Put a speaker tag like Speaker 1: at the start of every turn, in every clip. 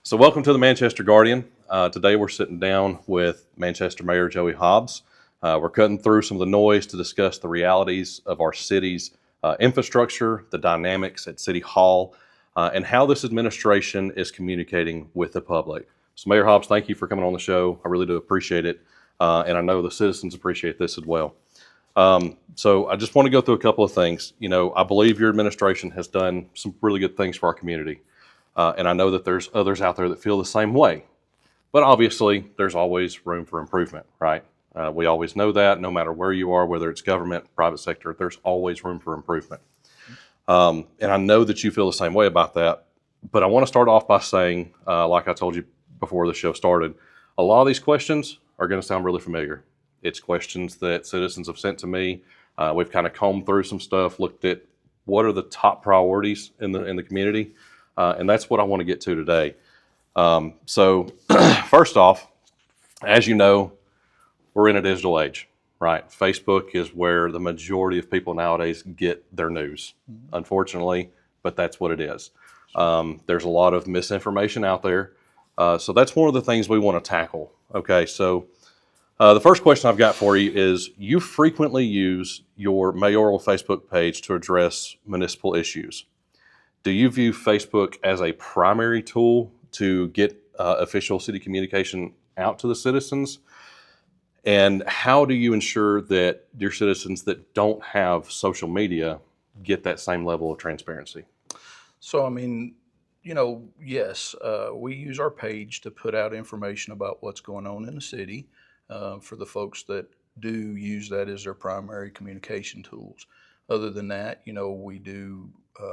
Speaker 1: So welcome to the Manchester Guardian. Today we're sitting down with Manchester Mayor Joey Hobbs. We're cutting through some of the noise to discuss the realities of our city's infrastructure, the dynamics at City Hall, and how this administration is communicating with the public. So Mayor Hobbs, thank you for coming on the show. I really do appreciate it. And I know the citizens appreciate this as well. So I just want to go through a couple of things. You know, I believe your administration has done some really good things for our community. And I know that there's others out there that feel the same way. But obviously, there's always room for improvement, right? We always know that no matter where you are, whether it's government, private sector, there's always room for improvement. And I know that you feel the same way about that. But I want to start off by saying, like I told you before the show started, a lot of these questions are going to sound really familiar. It's questions that citizens have sent to me. We've kind of combed through some stuff, looked at what are the top priorities in the community. And that's what I want to get to today. So first off, as you know, we're in a digital age, right? Facebook is where the majority of people nowadays get their news, unfortunately, but that's what it is. There's a lot of misinformation out there. So that's one of the things we want to tackle. Okay, so the first question I've got for you is, you frequently use your mayoral Facebook page to address municipal issues. Do you view Facebook as a primary tool to get official city communication out to the citizens? And how do you ensure that your citizens that don't have social media get that same level of transparency?
Speaker 2: So, yes, we use our page to put out information about what's going on in the city for the folks that do use that as their primary communication tools. Other than that, we do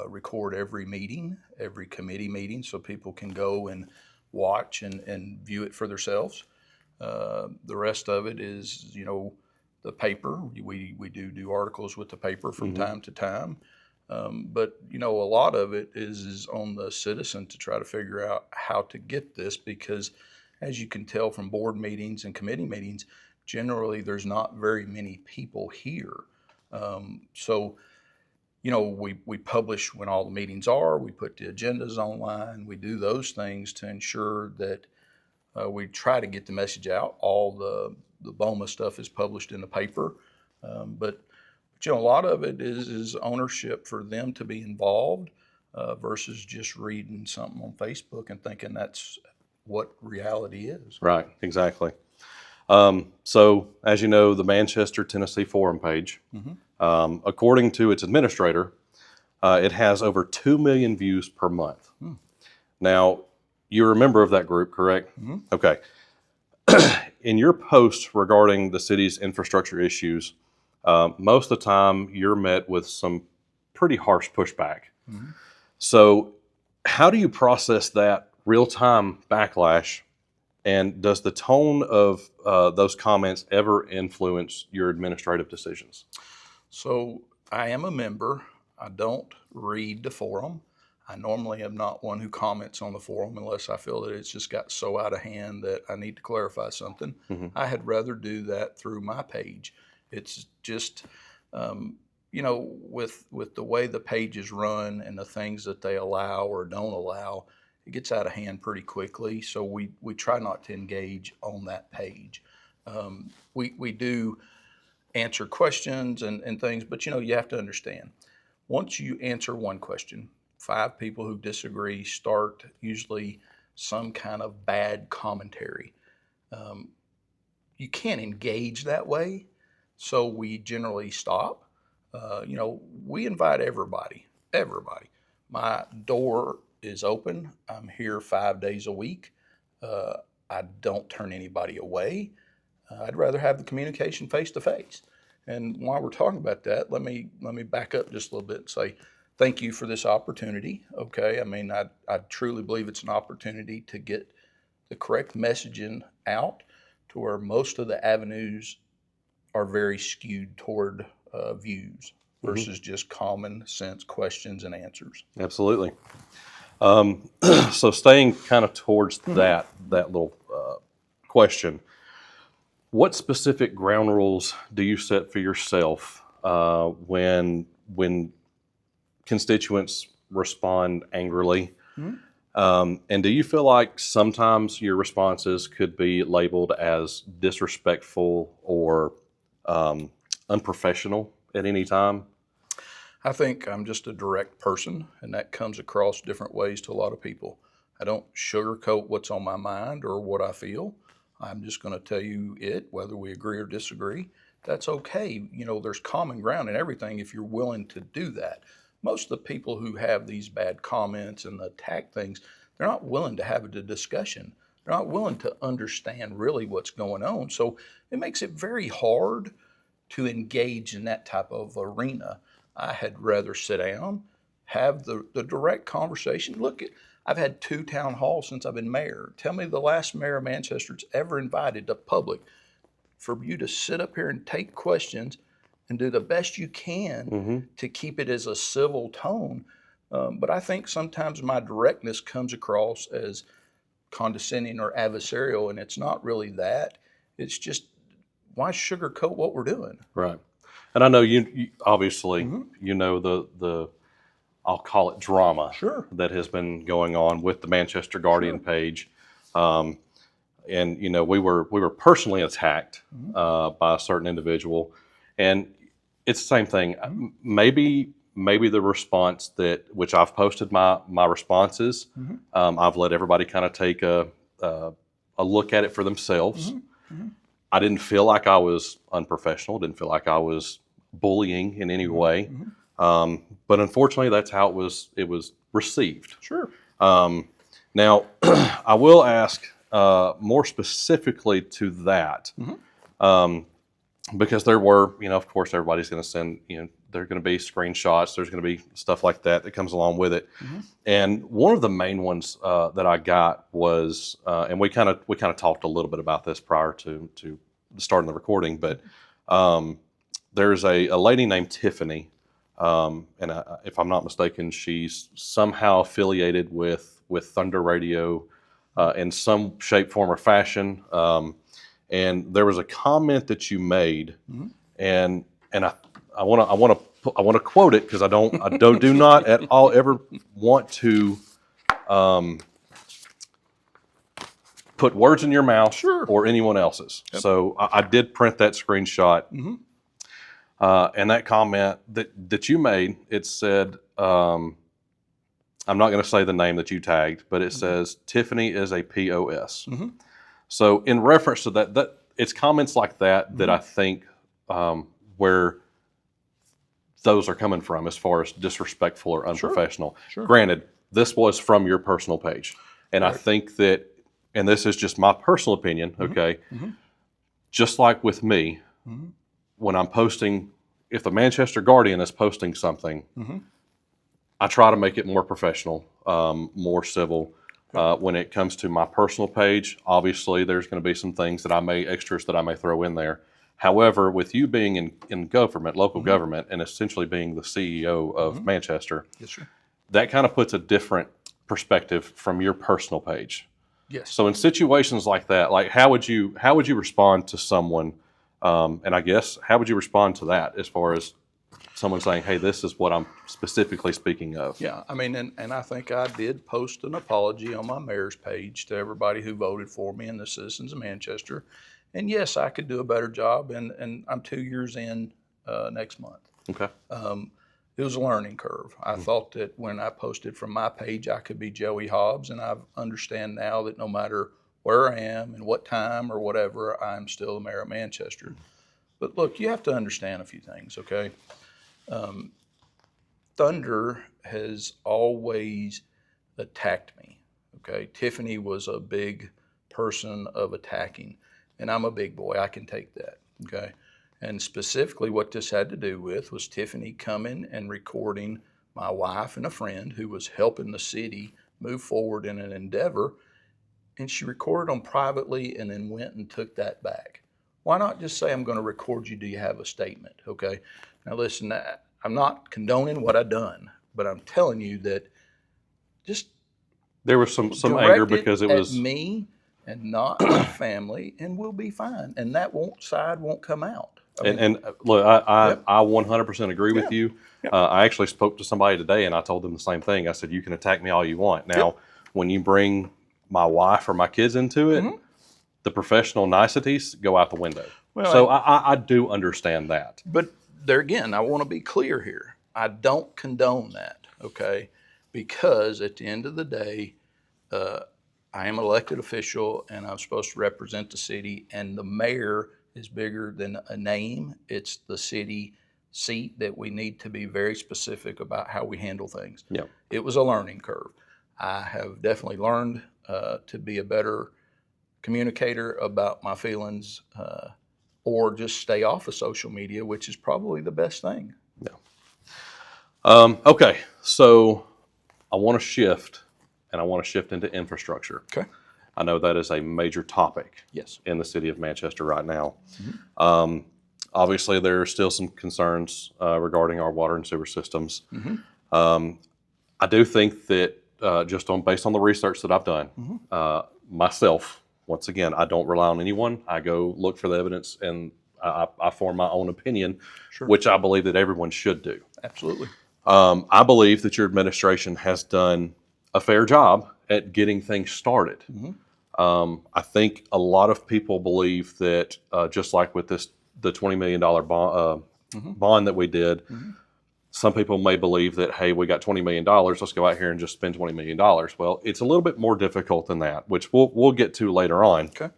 Speaker 2: record every meeting, every committee meeting, so people can go and watch and view it for themselves. The rest of it is, the paper. We do articles with the paper from time to time. But a lot of it is on the citizen to try to figure out how to get this, because as you can tell from board meetings and committee meetings, generally there's not very many people here. We publish when all the meetings are, we put the agendas online, we do those things to ensure that we try to get the message out. All the BOMA stuff is published in the paper, but a lot of it is ownership for them to be involved versus just reading something on Facebook and thinking that's what reality is.
Speaker 1: Right, exactly. So, as you know, the Manchester, Tennessee Forum page, according to its administrator, it has over 2 million views per month. Now, you're a member of that group, correct? Okay. In your posts regarding the city's infrastructure issues, most of the time you're met with some pretty harsh pushback. So how do you process that real-time backlash? And does the tone of those comments ever influence your administrative decisions?
Speaker 2: So I am a member. I don't read the forum. I normally am not one who comments on the forum unless I feel that it's just got so out of hand that I need to clarify something. I had rather do that through my page. It's just, with the way the page is run and the things that they allow or don't allow, it gets out of hand pretty quickly. So we try not to engage on that page. We do answer questions and things, but you have to understand, once you answer one question, 5 people who disagree start usually some kind of bad commentary. You can't engage that way, so we generally stop. We invite everybody. My door is open. I'm here 5 days a week. I don't turn anybody away. I'd rather have the communication face to face. And while we're talking about that, let me back up just a little bit and say thank you for this opportunity. Okay, I truly believe it's an opportunity to get the correct messaging out to where most of the avenues are very skewed toward views versus just common sense questions and answers.
Speaker 1: Absolutely. So staying kind of towards that little question, what specific ground rules do you set for yourself when constituents respond angrily And do you feel like sometimes your responses could be labeled as disrespectful or unprofessional at any time?
Speaker 2: I think I'm just a direct person, and that comes across different ways to a lot of people. I don't sugarcoat what's on my mind or what I feel. I'm just going to tell you it, whether we agree or disagree. That's okay. You know, there's common ground in everything if you're willing to do that. Most of the people who have these bad comments and attack things, they're not willing to have a discussion. They're not willing to understand really what's going on. So it makes it very hard to engage in that type of arena. I had rather sit down, have the direct conversation. Look, I've had 2 town halls since I've been mayor. Tell me the last mayor of Manchester's ever invited the public for you to sit up here and take questions and do the best you can to keep it as a civil tone. But I think sometimes my directness comes across as condescending or adversarial, and it's not really that. It's just, why sugarcoat what we're doing?
Speaker 1: Right. And I know you obviously, you know, the I'll call it drama
Speaker 2: Sure.
Speaker 1: that has been going on with the Manchester Guardian page. And, you know, we were personally attacked by a certain individual. And it's the same thing. Maybe the response which I've posted my responses, I've let everybody kind of take a look at it for themselves. I didn't feel like I was unprofessional, didn't feel like I was bullying in any way. But unfortunately, that's how it was received.
Speaker 2: Sure.
Speaker 1: Now, I will ask more specifically to that, because there were, you know, of course, everybody's going to send, you know, there are going to be screenshots, there's going to be stuff like that comes along with it. And one of the main ones that I got was, and we kind of talked a little bit about this prior to starting the recording, but there's a lady named Tiffany, and if I'm not mistaken, she's somehow affiliated with Thunder Radio in some shape, form, or fashion. And there was a comment that you made, and I want to quote it because I do not at all ever want to put words in your mouth or anyone else's. So I did print that screenshot, and that comment that you made, it said, I'm not going to say the name that you tagged, but it says Tiffany is a POS. So in reference to that it's comments like that that I think where those are coming from as far as disrespectful or unprofessional. Granted, this was from your personal page. And I think that, and this is just my personal opinion, okay, just like with me, when I'm posting, if the Manchester Guardian is posting something, I try to make it more professional, more civil. When it comes to my personal page, obviously there's going to be some things extras that I may throw in there. However, with you being in government, local government, and essentially being the CEO of Manchester, that kind of puts a different perspective from your personal page. So in situations like that, like how would you respond to someone? And I guess how would you respond to that as far as someone saying, hey, this is what I'm specifically speaking of?
Speaker 2: Yeah, I mean, and I think I did post an apology on my mayor's page to everybody who voted for me and the citizens of Manchester. And yes, I could do a better job, and I'm 2 years in next month.
Speaker 1: Okay.
Speaker 2: It was a learning curve. I thought that when I posted from my page, I could be Joey Hobbs, and I understand now that no matter where I am and what time or whatever, I'm still the mayor of Manchester. But look, you have to understand a few things, okay? Thunder has always attacked me, okay? Tiffany was a big person of attacking, and I'm a big boy. I can take that, okay? And specifically what this had to do with was Tiffany coming and recording my wife and a friend who was helping the city move forward in an endeavor, and she recorded them privately and then went and took that back. Why not just say, I'm going to record you, do you have a statement, okay? Now listen, I'm not condoning what I've done, but I'm telling you that just
Speaker 1: there was some anger because it was
Speaker 2: me and not my family, and we'll be fine. And that side won't come out.
Speaker 1: And look, I 100% agree with you. I actually spoke to somebody today, and I told them the same thing. I said, you can attack me all you want. Now, when you bring my wife or my kids into it, the professional niceties go out the window.
Speaker 2: Well,
Speaker 1: So I do understand that.
Speaker 2: But there again, I want to be clear here. I don't condone that, okay? Because at the end of the day, I am an elected official and I'm supposed to represent the city, and the mayor is bigger than a name. It's the city seat that we need to be very specific about how we handle things.
Speaker 1: Yeah.
Speaker 2: It was a learning curve. I have definitely learned to be a better communicator about my feelings, or just stay off of social media, which is probably the best thing.
Speaker 1: Okay, so I want to shift, and I want to shift into infrastructure.
Speaker 2: Okay.
Speaker 1: I know that is a major topic
Speaker 2: Yes.
Speaker 1: in the city of Manchester right now. Obviously, there are still some concerns regarding our water and sewer systems. I do think that based on the research that I've done, myself, once again, I don't rely on anyone. I go look for the evidence and I form my own opinion, which I believe that everyone should do.
Speaker 2: Absolutely.
Speaker 1: I believe that your administration has done a fair job at getting things started. I think a lot of people believe that just like with the $20 million bond that we did, some people may believe that, hey, we got $20 million, let's go out here and just spend $20 million. Well, it's a little bit more difficult than that, which we'll get to later on.
Speaker 2: Okay.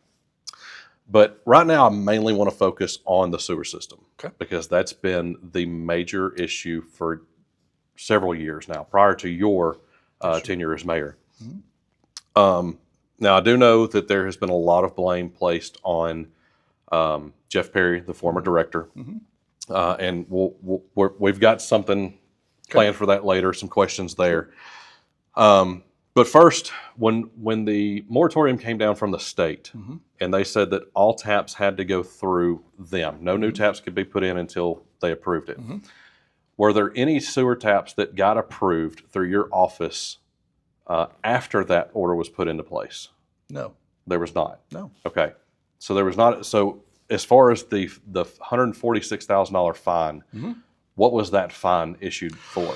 Speaker 1: But right now, I mainly want to focus on the sewer system,
Speaker 2: Okay.
Speaker 1: because that's been the major issue for several years now, prior to your tenure as mayor. Now, I do know that there has been a lot of blame placed on Jeff Perry, the former director, and we've got something planned for that later, some questions there. But first, when the moratorium came down from the state, and they said that all taps had to go through them, no new taps could be put in until they approved it. Were there any sewer taps that got approved through your office after that order was put into place?
Speaker 2: No.
Speaker 1: There was not.
Speaker 2: No.
Speaker 1: Okay. So there was not. So as far as the $146,000 fine, what was that fine issued for?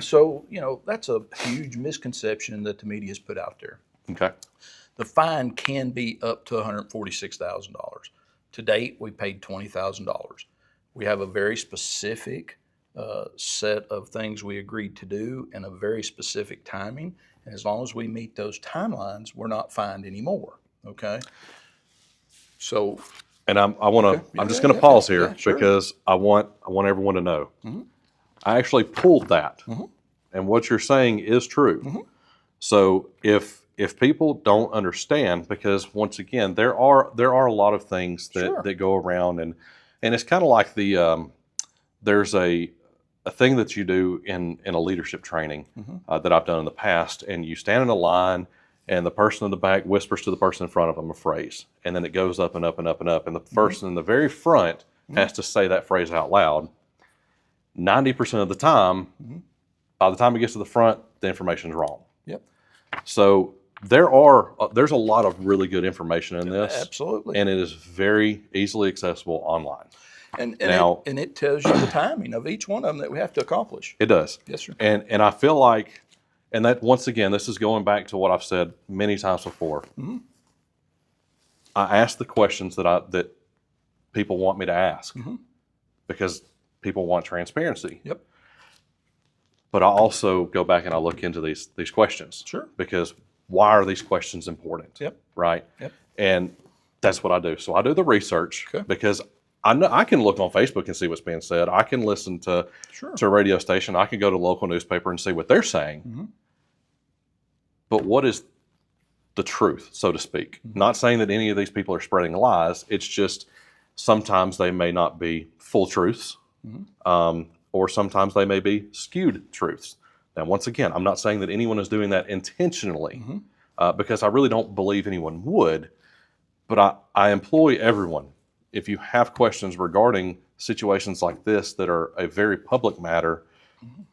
Speaker 2: So, that's a huge misconception that the media has put out there.
Speaker 1: Okay.
Speaker 2: The fine can be up to $146,000. To date, we paid $20,000. We have a very specific set of things we agreed to do and a very specific timing. And as long as we meet those timelines, we're not fined anymore. Okay. So,
Speaker 1: And I'm just going to pause here because I want everyone to know. I actually pulled that, and what you're saying is true. So if people don't understand, because once again, there are a lot of things that go around, and it's kind of like there's a thing that you do in a leadership training that I've done in the past, and you stand in a line, and the person in the back whispers to the person in front of them a phrase, and then it goes up and up and up and up, and the person in the very front has to say that phrase out loud. 90% of the time, by the time it gets to the front, the information is wrong.
Speaker 2: Yep.
Speaker 1: So there's a lot of really good information in this.
Speaker 2: Absolutely.
Speaker 1: And it is very easily accessible online.
Speaker 2: And it tells you the timing of each one of them that we have to accomplish.
Speaker 1: It does.
Speaker 2: Yes, sir.
Speaker 1: And I feel like, and that once again, this is going back to what I've said many times before. I ask the questions that people want me to ask because people want transparency.
Speaker 2: Yep.
Speaker 1: But I also go back and I look into these questions.
Speaker 2: Sure.
Speaker 1: Because why are these questions important?
Speaker 2: Yep.
Speaker 1: Right?
Speaker 2: Yep.
Speaker 1: And that's what I do. So I do the research because I know I can look on Facebook and see what's being said. I can listen to a radio station. I can go to a local newspaper and see what they're saying. But what is the truth, so to speak? Not saying that any of these people are spreading lies. It's just sometimes they may not be full truths, or sometimes they may be skewed truths. Now, once again, I'm not saying that anyone is doing that intentionally, because I really don't believe anyone would. But I employ everyone. If you have questions regarding situations like this that are a very public matter,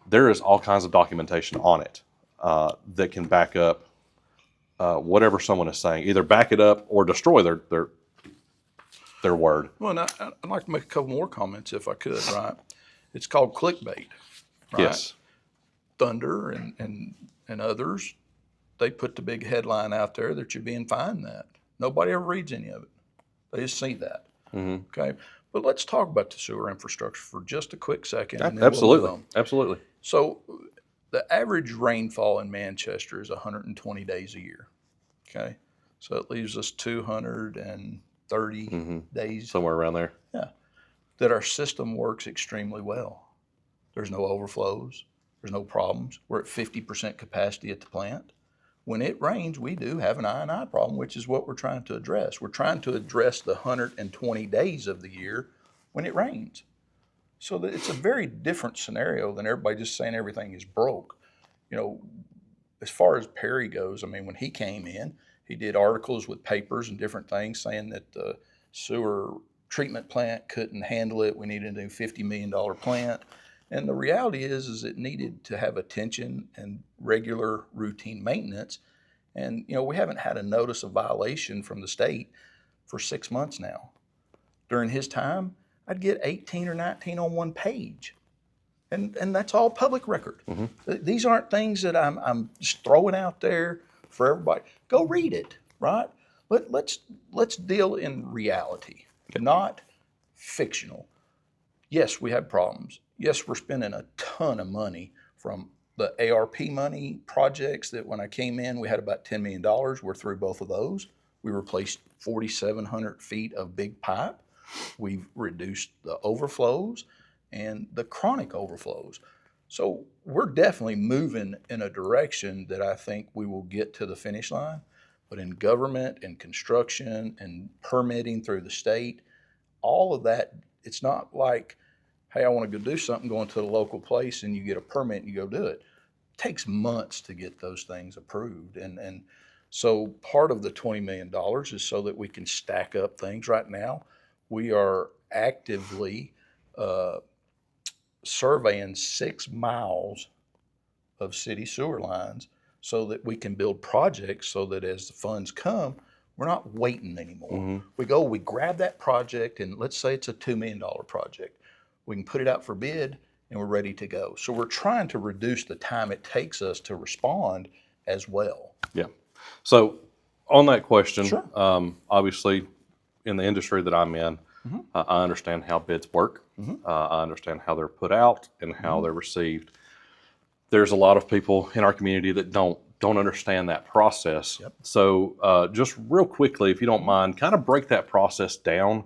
Speaker 1: there is all kinds of documentation on it that can back up whatever someone is saying. Either back it up or destroy their word.
Speaker 2: Well, and I'd like to make a couple more comments if I could, right? It's called clickbait, right?
Speaker 1: Yes.
Speaker 2: Thunder and others they put the big headline out there that you're being fined that. Nobody ever reads any of it. They just see that. Okay. But let's talk about the sewer infrastructure for just a quick second, and then
Speaker 1: Absolutely.
Speaker 2: we'll move on.
Speaker 1: Absolutely.
Speaker 2: So the average rainfall in Manchester is 120 days a year. Okay. So it leaves us 230 days.
Speaker 1: Somewhere around there.
Speaker 2: Yeah. That our system works extremely well. There's no overflows. There's no problems. We're at 50% capacity at the plant. When it rains, we do have an I&I problem, which is what we're trying to address. We're trying to address the 120 days of the year when it rains. So that it's a very different scenario than everybody just saying everything is broke. You know, as far as Perry goes, I mean, when he came in, he did articles with papers and different things saying that the sewer treatment plant couldn't handle it. We needed a new $50 million plant. And the reality is it needed to have attention and regular routine maintenance. And, you know, we haven't had a notice of violation from the state for 6 months now. During his time, I'd get 18 or 19 on one page. And that's all public record. These aren't things that I'm just throwing out there for everybody. Go read it, right? Let's deal in reality, not fictional. Yes, we have problems. Yes, we're spending a ton of money from the ARP money projects that when I came in, we had about $10 million. We're through both of those. We replaced 4,700 feet of big pipe. We've reduced the overflows and the chronic overflows. So we're definitely moving in a direction that I think we will get to the finish line. But in government and construction and permitting through the state, all of that, it's not like, hey, I want to go do something, go into the local place and you get a permit and you go do it. It takes months to get those things approved. And so part of the $20 million is so that we can stack up things. Right now, we are actively surveying 6 miles of city sewer lines so that we can build projects so that as the funds come, we're not waiting anymore. We grab that project, and let's say it's a $2 million project. We can put it out for bid, and we're ready to go. So we're trying to reduce the time it takes us to respond as well.
Speaker 1: Yeah. So on that question,
Speaker 2: Sure.
Speaker 1: Obviously in the industry that I'm in, I understand how bids work. I understand how they're put out and how they're received. There's a lot of people in our community that don't understand that process. So just real quickly, if you don't mind, kind of break that process down.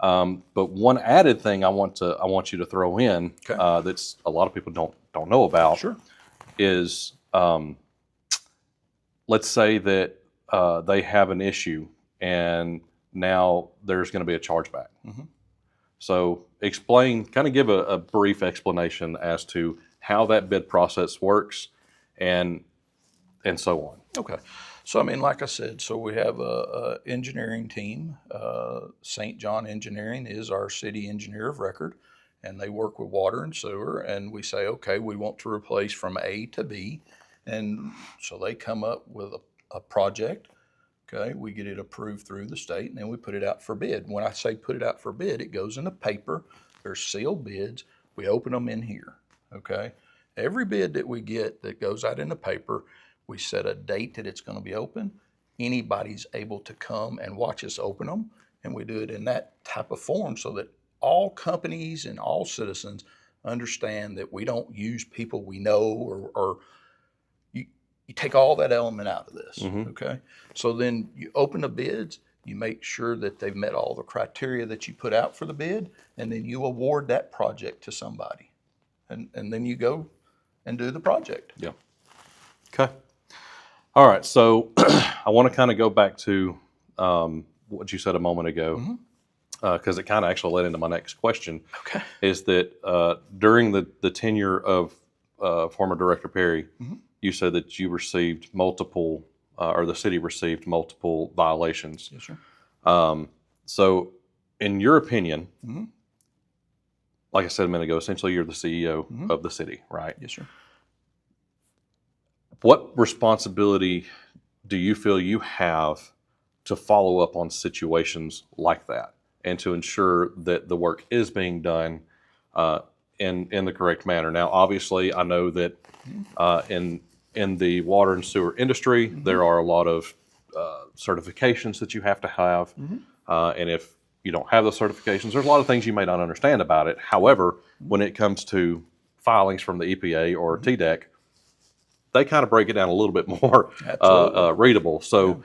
Speaker 1: But one added thing I want you to throw in that's a lot of people don't know about is let's say that they have an issue and now there's going to be a chargeback. So kind of give a brief explanation as to how that bid process works and so on.
Speaker 2: Okay. So, I mean, like I said, so we have a engineering team. St. John Engineering is our city engineer of record, and they work with water and sewer, and we say, okay, we want to replace from A to B. And so they come up with a project. Okay, we get it approved through the state, and then we put it out for bid. When I say put it out for bid, it goes in the paper. There's sealed bids. We open them in here. Okay, every bid that we get that goes out in the paper, we set a date that it's going to be open. Anybody's able to come and watch us open them, and we do it in that type of form so that all companies and all citizens understand that we don't use people we know or you take all that element out of this, okay? So then you open the bids, you make sure that they've met all the criteria that you put out for the bid, and then you award that project to somebody. And then you go and do the project.
Speaker 1: Yeah. Okay. All right. So I want to kind of go back to what you said a moment ago, because it kind of actually led into my next question.
Speaker 2: Okay.
Speaker 1: Is that during the tenure of former Director Perry, you said that you received multiple, or the city received multiple violations.
Speaker 2: Yes, sir.
Speaker 1: So in your opinion, like I said a minute ago, essentially you're the CEO of the city, right?
Speaker 2: Yes, sir.
Speaker 1: What responsibility do you feel you have to follow up on situations like that and to ensure that the work is being done in the correct manner? Now, obviously, I know that in in the water and sewer industry, there are a lot of certifications that you have to have. And if you don't have those certifications, there's a lot of things you may not understand about it. However, when it comes to filings from the EPA or TDEC, they kind of break it down a little bit more readable. So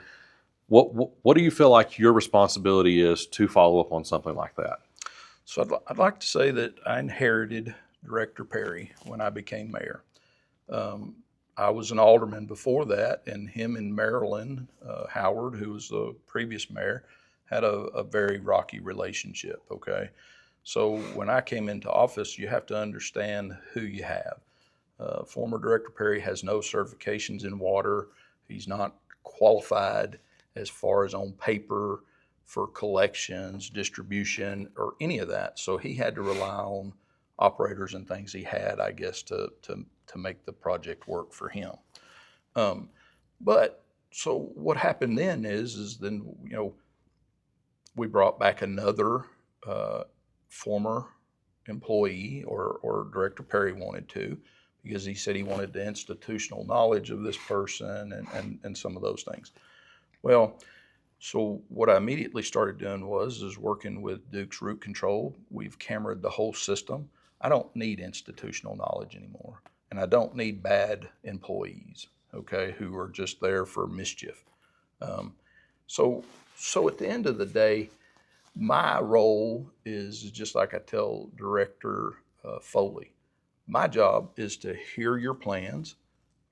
Speaker 1: what do you feel like your responsibility is to follow up on something like that?
Speaker 2: So I'd like to say that I inherited Director Perry when I became mayor. I was an alderman before that, and him and Marilyn Howard, who was the previous mayor, had a very rocky relationship, okay? So when I came into office, you have to understand who you have. Former Director Perry has no certifications in water. He's not qualified as far as on paper for collections, distribution, or any of that. So he had to rely on operators and things he had, I guess, to make the project work for him. But so what happened then is then, you know, we brought back another former employee, or Director Perry wanted to, because he said he wanted the institutional knowledge of this person and some of those things. Well, so what I immediately started doing is working with Duke's Root Control. We've cameraed the whole system. I don't need institutional knowledge anymore, and I don't need bad employees, okay, who are just there for mischief. So at the end of the day, my role is just like I tell Director Foley. My job is to hear your plans,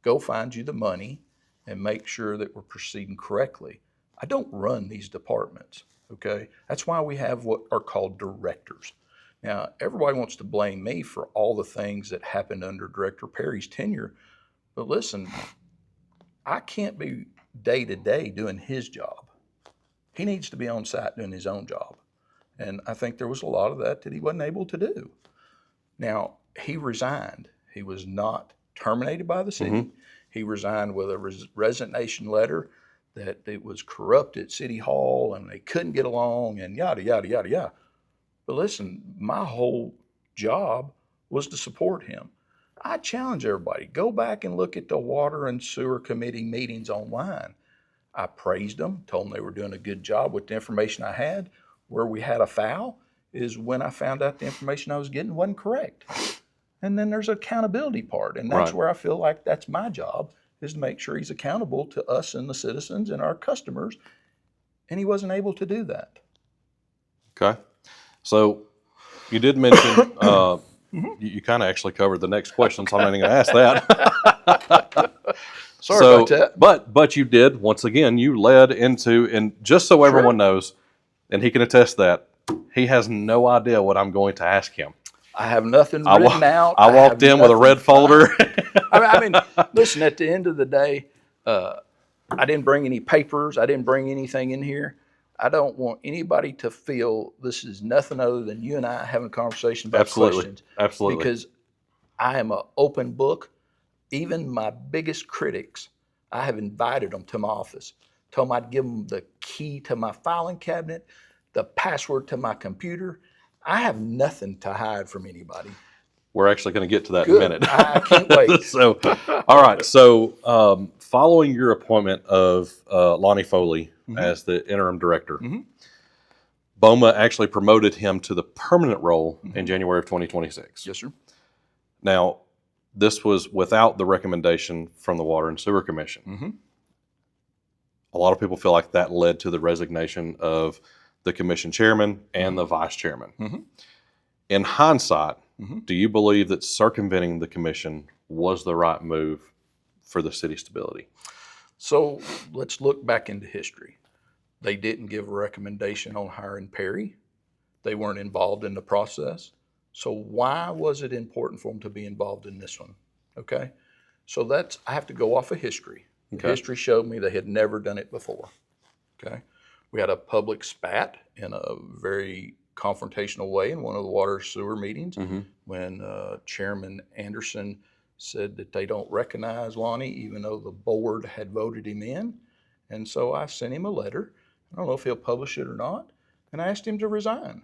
Speaker 2: go find you the money, and make sure that we're proceeding correctly. I don't run these departments, okay? That's why we have what are called directors. Now, everybody wants to blame me for all the things that happened under Director Perry's tenure, but listen, I can't be day to day doing his job. He needs to be on site doing his own job. And I think there was a lot of that he wasn't able to do. Now, he resigned. He was not terminated by the city. He resigned with a resignation letter that it was corrupt at City Hall and they couldn't get along and yada, yada, yada, yada. But listen, my whole job was to support him. I challenge everybody, go back and look at the Water and Sewer Committee meetings online. I praised them, told them they were doing a good job with the information I had. Where we had a foul is when I found out the information I was getting wasn't correct. And then there's an accountability part, and that's where I feel like that's my job, is to make sure he's accountable to us and the citizens and our customers, and he wasn't able to do that.
Speaker 1: Okay. So you did mention, you kind of actually covered the next question, so I'm not even going to ask that.
Speaker 2: Sorry about that.
Speaker 1: But you did, once again, you led into, and just so everyone knows, and he can attest that, he has no idea what I'm going to ask him.
Speaker 2: I have nothing written out.
Speaker 1: I walked in with a red folder.
Speaker 2: I mean, listen, at the end of the day, I didn't bring any papers. I didn't bring anything in here. I don't want anybody to feel this is nothing other than you and I having a conversation about questions.
Speaker 1: Absolutely.
Speaker 2: Because I am an open book. Even my biggest critics, I have invited them to my office. Told them I'd give them the key to my filing cabinet, the password to my computer. I have nothing to hide from anybody.
Speaker 1: We're actually going to get to that in a minute.
Speaker 2: I can't wait.
Speaker 1: So, all right. So, following your appointment of Lonnie Foley as the interim director, BOMA actually promoted him to the permanent role in January of 2026.
Speaker 2: Yes, sir.
Speaker 1: Now, this was without the recommendation from the Water and Sewer Commission. A lot of people feel like that led to the resignation of the commission chairman and the vice chairman. In hindsight, do you believe that circumventing the commission was the right move for the city stability?
Speaker 2: So let's look back into history. They didn't give a recommendation on hiring Perry. They weren't involved in the process. So why was it important for them to be involved in this one? Okay. So I have to go off of history. Okay. History showed me they had never done it before. Okay. We had a public spat in a very confrontational way in one of the water sewer meetings when Chairman Anderson said that they don't recognize Lonnie even though the board had voted him in. And so I sent him a letter. I don't know if he'll publish it or not. And I asked him to resign.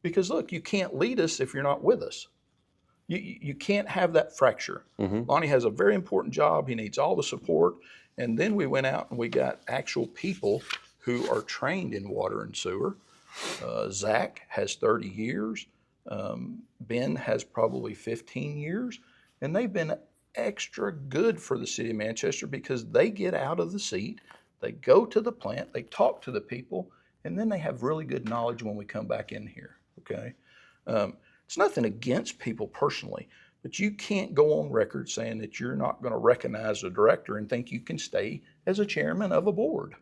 Speaker 2: Because look, you can't lead us if you're not with us. You can't have that fracture. Lonnie has a very important job. He needs all the support. And then we went out and we got actual people who are trained in water and sewer. Zach has 30 years. Ben has probably 15 years. And they've been extra good for the city of Manchester because they get out of the seat, they go to the plant, they talk to the people, and then they have really good knowledge when we come back in here, okay? It's nothing against people personally, but you can't go on record saying that you're not going to recognize a director and think you can stay as a chairman of a board.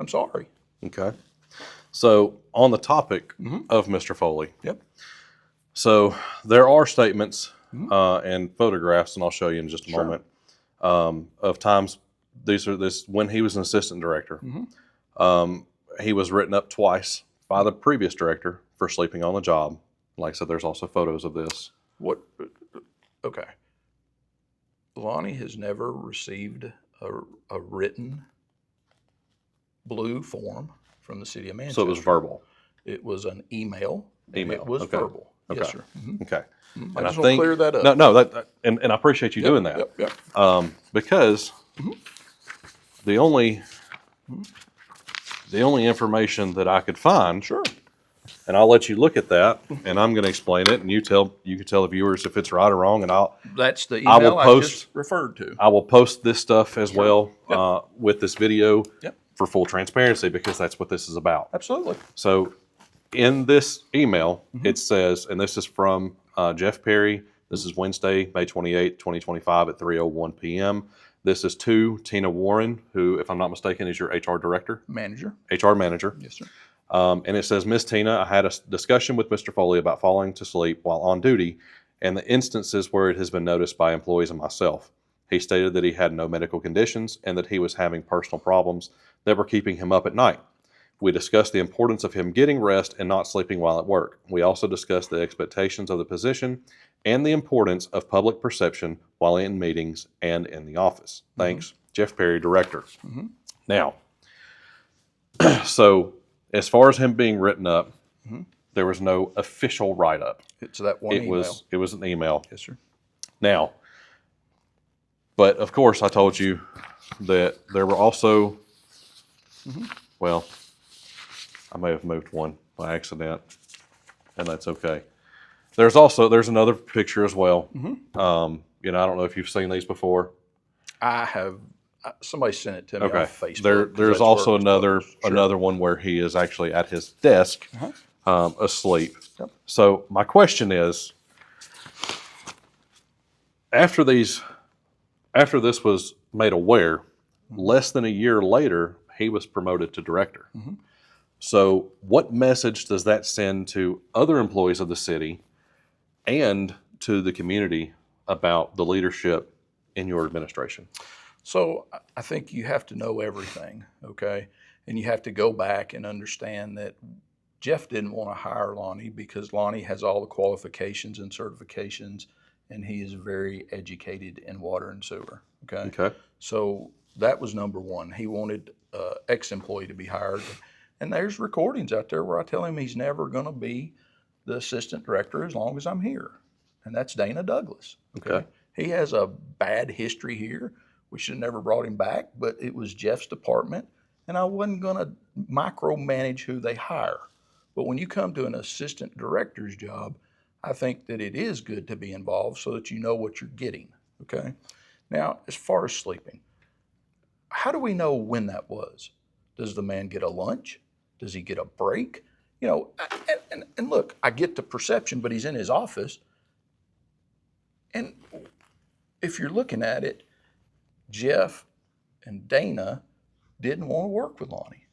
Speaker 2: I'm sorry.
Speaker 1: Okay. So on the topic of Mr. Foley,
Speaker 2: Yep.
Speaker 1: so there are statements and photographs, and I'll show you in just a moment, of times. These are when he was an assistant director. He was written up twice by the previous director for sleeping on the job. Like I said, there's also photos of this.
Speaker 2: What? Okay. Lonnie has never received a written blue form from the city of Manchester.
Speaker 1: So it was verbal.
Speaker 2: It was an email.
Speaker 1: Email.
Speaker 2: It was
Speaker 1: Okay.
Speaker 2: verbal.
Speaker 1: Okay.
Speaker 2: Yes, sir.
Speaker 1: Okay.
Speaker 2: I just want to clear that up.
Speaker 1: No, and I appreciate you doing that.
Speaker 2: Yep.
Speaker 1: Because the only information that I could find, and I'll let you look at that, and I'm going to explain it, and you can tell the viewers if it's right or wrong, and
Speaker 2: That's the email I just referred to.
Speaker 1: I will post this stuff as well with this video for full transparency, because that's what this is about.
Speaker 2: Absolutely.
Speaker 1: So in this email, it says, and this is from Jeff Perry. This is Wednesday, May 28, 2025 at 3:01 p.m. This is to Tina Warren, who, if I'm not mistaken, is your HR director? HR manager.
Speaker 2: Yes, sir.
Speaker 1: And it says, Miss Tina, I had a discussion with Mr. Foley about falling to sleep while on duty and the instances where it has been noticed by employees and myself. He stated that he had no medical conditions and that he was having personal problems that were keeping him up at night. We discussed the importance of him getting rest and not sleeping while at work. We also discussed the expectations of the position and the importance of public perception while in meetings and in the office. Thanks, Jeff Perry, director. Now, so as far as him being written up, there was no official write-up.
Speaker 2: It's that one email.
Speaker 1: It was an email.
Speaker 2: Yes, sir.
Speaker 1: Now, but of course, I told you that there were also, well, I may have moved one by accident, and that's okay. There's another picture as well. I don't know if you've seen these before.
Speaker 2: I have. Somebody sent it to me on Facebook.
Speaker 1: There's also another one where he is actually at his desk asleep. So my question is, after this was made aware, less than a year later, he was promoted to director. So what message does that send to other employees of the city and to the community about the leadership in your administration?
Speaker 2: So I think you have to know everything, okay? And you have to go back and understand that Jeff didn't want to hire Lonnie because Lonnie has all the qualifications and certifications, and he is very educated in water and sewer, okay? So that was number one. He wanted an ex-employee to be hired. And there's recordings out there where I tell him he's never going to be the assistant director as long as I'm here. And that's Dana Douglas, okay? He has a bad history here. We should have never brought him back, but it was Jeff's department, and I wasn't going to micromanage who they hire. But when you come to an assistant director's job, I think that it is good to be involved so that you know what you're getting, okay? Now, as far as sleeping, how do we know when that was? Does the man get a lunch? Does he get a break? You know, and look, I get the perception, but he's in his office. And if you're looking at it, Jeff and Dana didn't want to work with Lonnie,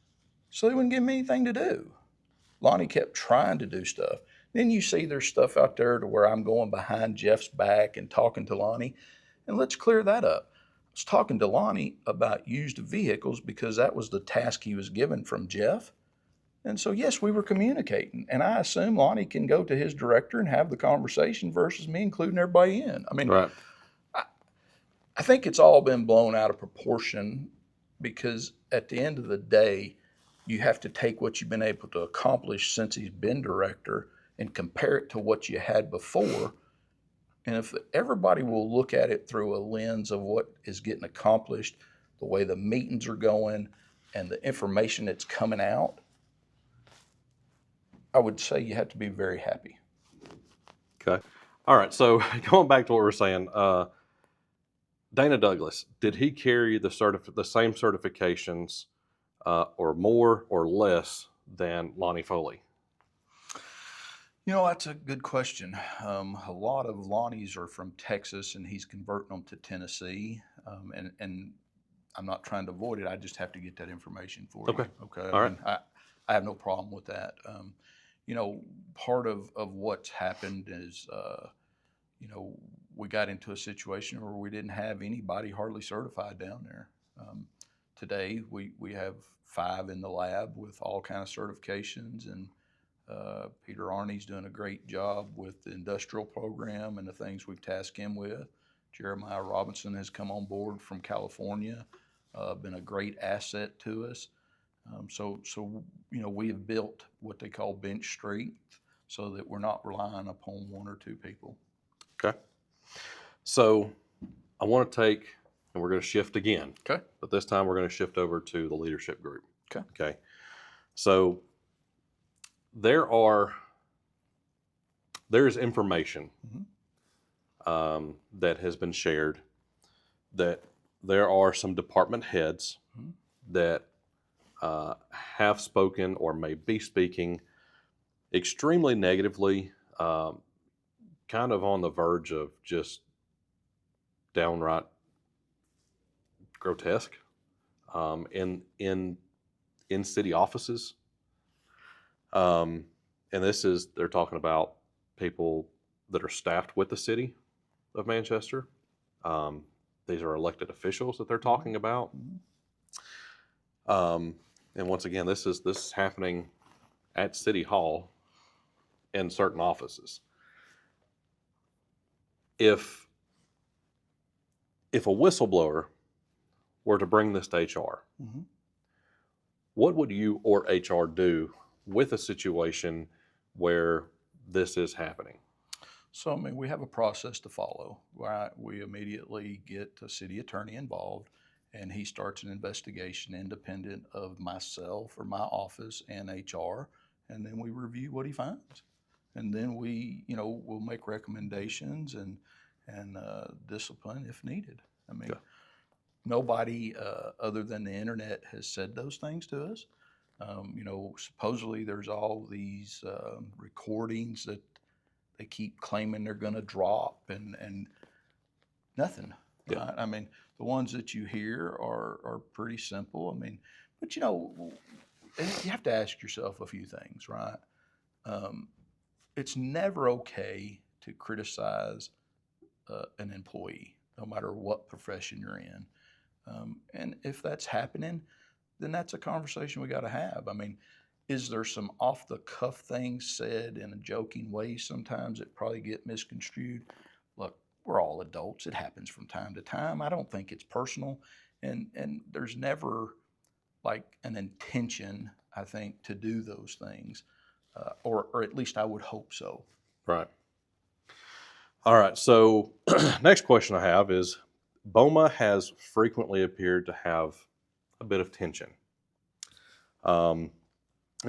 Speaker 2: so they wouldn't give him anything to do. Lonnie kept trying to do stuff. Then you see there's stuff out there to where I'm going behind Jeff's back and talking to Lonnie, and let's clear that up. I was talking to Lonnie about used vehicles because that was the task he was given from Jeff. And so, yes, we were communicating, and I assume Lonnie can go to his director and have the conversation versus me including everybody in. I mean, I think it's all been blown out of proportion because at the end of the day, you have to take what you've been able to accomplish since he's been director and compare it to what you had before. And if everybody will look at it through a lens of what is getting accomplished, the way the meetings are going, and the information that's coming out, I would say you have to be very happy.
Speaker 1: Okay. All right. So going back to what we're saying, Dana Douglas, did he carry the same certifications or more or less than Lonnie Foley?
Speaker 2: You know, that's a good question. A lot of Lonnie's are from Texas, and he's converting them to Tennessee. And I'm not trying to avoid it. I just have to get that information for
Speaker 1: Okay.
Speaker 2: you. Okay.
Speaker 1: All right.
Speaker 2: I have no problem with that. You know, part of what's happened is, you know, we got into a situation where we didn't have anybody hardly certified down there. Today, we have 5 in the lab with all kind of certifications, and Peter Arney's doing a great job with the industrial program and the things we've tasked him with. Jeremiah Robinson has come on board from California, been a great asset to us. So you know, we have built what they call bench strength so that we're not relying upon 1 or 2 people.
Speaker 1: Okay. So I want to take, and we're going to shift again.
Speaker 2: Okay.
Speaker 1: But this time we're going to shift over to the leadership group.
Speaker 2: Okay.
Speaker 1: Okay. So there is information that has been shared that there are some department heads that have spoken or may be speaking extremely negatively, kind of on the verge of just downright grotesque in city offices. And they're talking about people that are staffed with the city of Manchester. These are elected officials that they're talking about. And once again, this is happening at City Hall in certain offices. If a whistleblower were to bring this to HR, what would you or HR do with a situation where this is happening?
Speaker 2: So, I mean, we have a process to follow. Right? We immediately get the city attorney involved, and he starts an investigation independent of myself or my office and HR, and then we review what he finds. And then we, you know, we'll make recommendations and discipline if needed. I mean, nobody other than the internet has said those things to us. You know, supposedly there's all these recordings that they keep claiming they're going to drop, and nothing.
Speaker 1: Yeah.
Speaker 2: Right? I mean, the ones that you hear are pretty simple. I mean, but you know, you have to ask yourself a few things, right? It's never okay to criticize an employee, no matter what profession you're in. And if that's happening, then that's a conversation we got to have. I mean, is there some off the cuff things said in a joking way sometimes that probably get misconstrued? Look, we're all adults. It happens from time to time. I don't think it's personal. And there's never like an intention, I think, to do those things. Or at least I would hope so.
Speaker 1: Right. All right. So next question I have is, BOMA has frequently appeared to have a bit of tension. And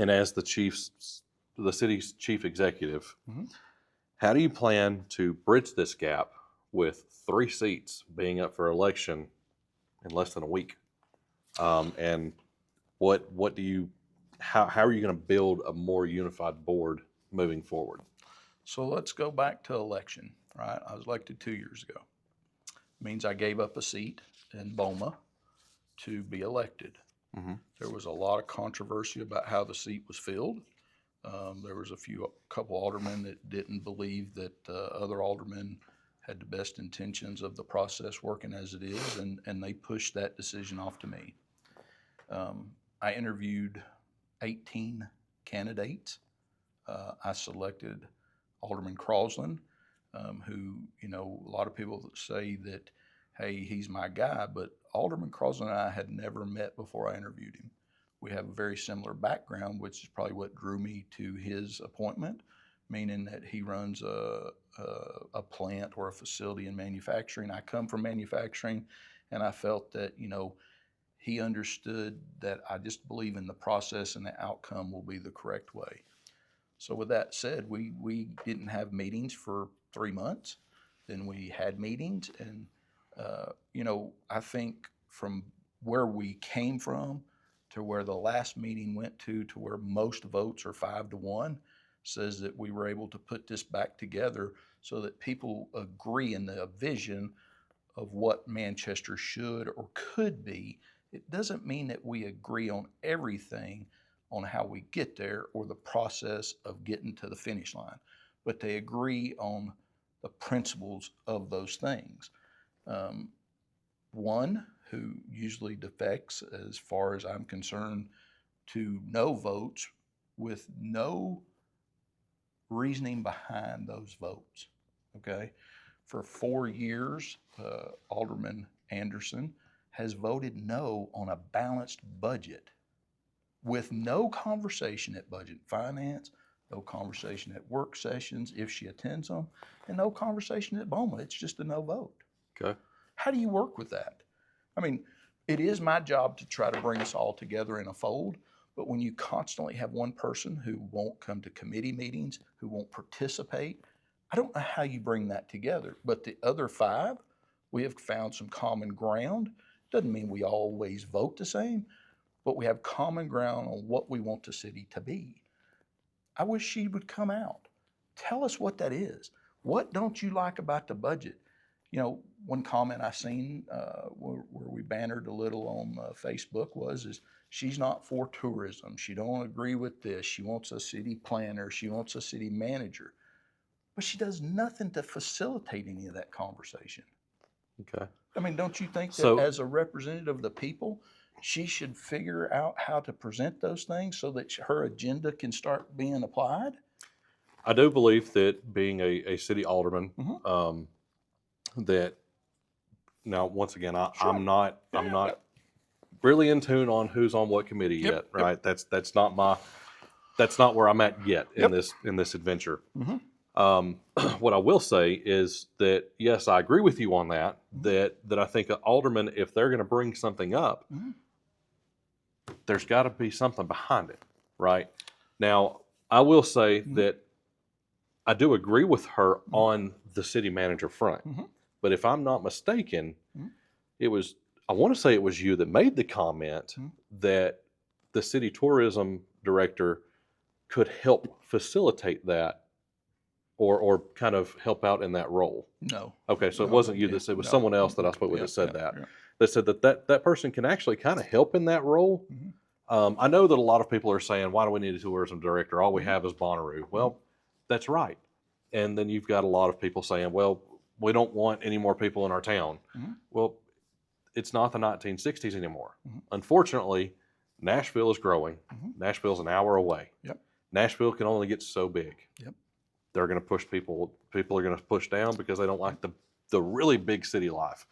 Speaker 1: as the city's chief executive, how do you plan to bridge this gap with 3 seats being up for election in less than a week? And how are you going to build a more unified board moving forward?
Speaker 2: So let's go back to election, right? I was elected 2 years ago. It means I gave up a seat in BOMA to be elected. There was a lot of controversy about how the seat was filled. There was a couple aldermen that didn't believe that other aldermen had the best intentions of the process working as it is, and they pushed that decision off to me. I interviewed 18 candidates. I selected Alderman Crosland, who, you know, a lot of people say that, hey, he's my guy, but Alderman Crosland and I had never met before I interviewed him. We have a very similar background, which is probably what drew me to his appointment. meaning that he runs a plant or a facility in manufacturing. I come from manufacturing, and I felt that, he understood that I just believe in the process and the outcome will be the correct way. So with that said, we didn't have meetings for 3 months. Then we had meetings, and I think from where we came from to where the last meeting went to where most votes are 5-1, says that we were able to put this back together so that people agree in the vision of what Manchester should or could be. It doesn't mean that we agree on everything on how we get there or the process of getting to the finish line, but they agree on the principles of those things. One who usually defects, as far as I'm concerned, to no votes with no reasoning behind those votes. Okay, for 4 years, Alderman Anderson has voted no on a balanced budget with no conversation at Budget and Finance, no conversation at work sessions if she attends them, and no conversation at BOMA. It's just a no vote.
Speaker 1: Okay.
Speaker 2: How do you work with that? I mean, it is my job to try to bring us all together in a fold, but when you constantly have one person who won't come to committee meetings, who won't participate, I don't know how you bring that together. But the other 5, we have found some common ground. Doesn't mean we always vote the same, but we have common ground on what we want the city to be. I wish she would come out. Tell us what that is. What don't you like about the budget? One comment I seen where we bannered a little on Facebook is she's not for tourism. She don't agree with this. She wants a city planner. She wants a city manager. But she does nothing to facilitate any of that conversation.
Speaker 1: Okay.
Speaker 2: I mean, don't you think that
Speaker 1: So-
Speaker 2: as a representative of the people, she should figure out how to present those things so that her agenda can start being applied?
Speaker 1: I do believe that being a city alderman,
Speaker 2: Mhm.
Speaker 1: that now once again,
Speaker 2: Sure.
Speaker 1: I'm not really in tune on who's on what committee
Speaker 2: Yep,
Speaker 1: yet, right? That's not where I'm at yet in this adventure.
Speaker 2: Mhm.
Speaker 1: What I will say is that yes, I agree with you on that. That I think an alderman, if they're going to bring something up,
Speaker 2: Mhm.
Speaker 1: there's got to be something behind it, right? Now, I will say that I do agree with her on the city manager front, but if I'm not mistaken, I want to say it was you that made the comment that the city tourism director could help facilitate that or kind of help out in that role.
Speaker 2: No.
Speaker 1: Okay, so it
Speaker 2: No,
Speaker 1: wasn't you
Speaker 2: yeah,
Speaker 1: that said, it was
Speaker 2: no.
Speaker 1: someone else that I spoke with
Speaker 2: Yeah,
Speaker 1: that said
Speaker 2: yeah,
Speaker 1: that.
Speaker 2: yeah.
Speaker 1: That said that person can actually kind of help in that role. I know that a lot of people are saying, why do we need a tourism director? All we have is Bonnaroo. Well, that's right. And then you've got a lot of people saying, well, we don't want any more people in our town. Well, it's not the 1960s anymore. Unfortunately, Nashville is growing. Nashville's an hour away.
Speaker 2: Yep.
Speaker 1: Nashville can only get so big.
Speaker 2: Yep.
Speaker 1: They're going to push people are going to push down because they don't like the really big city life.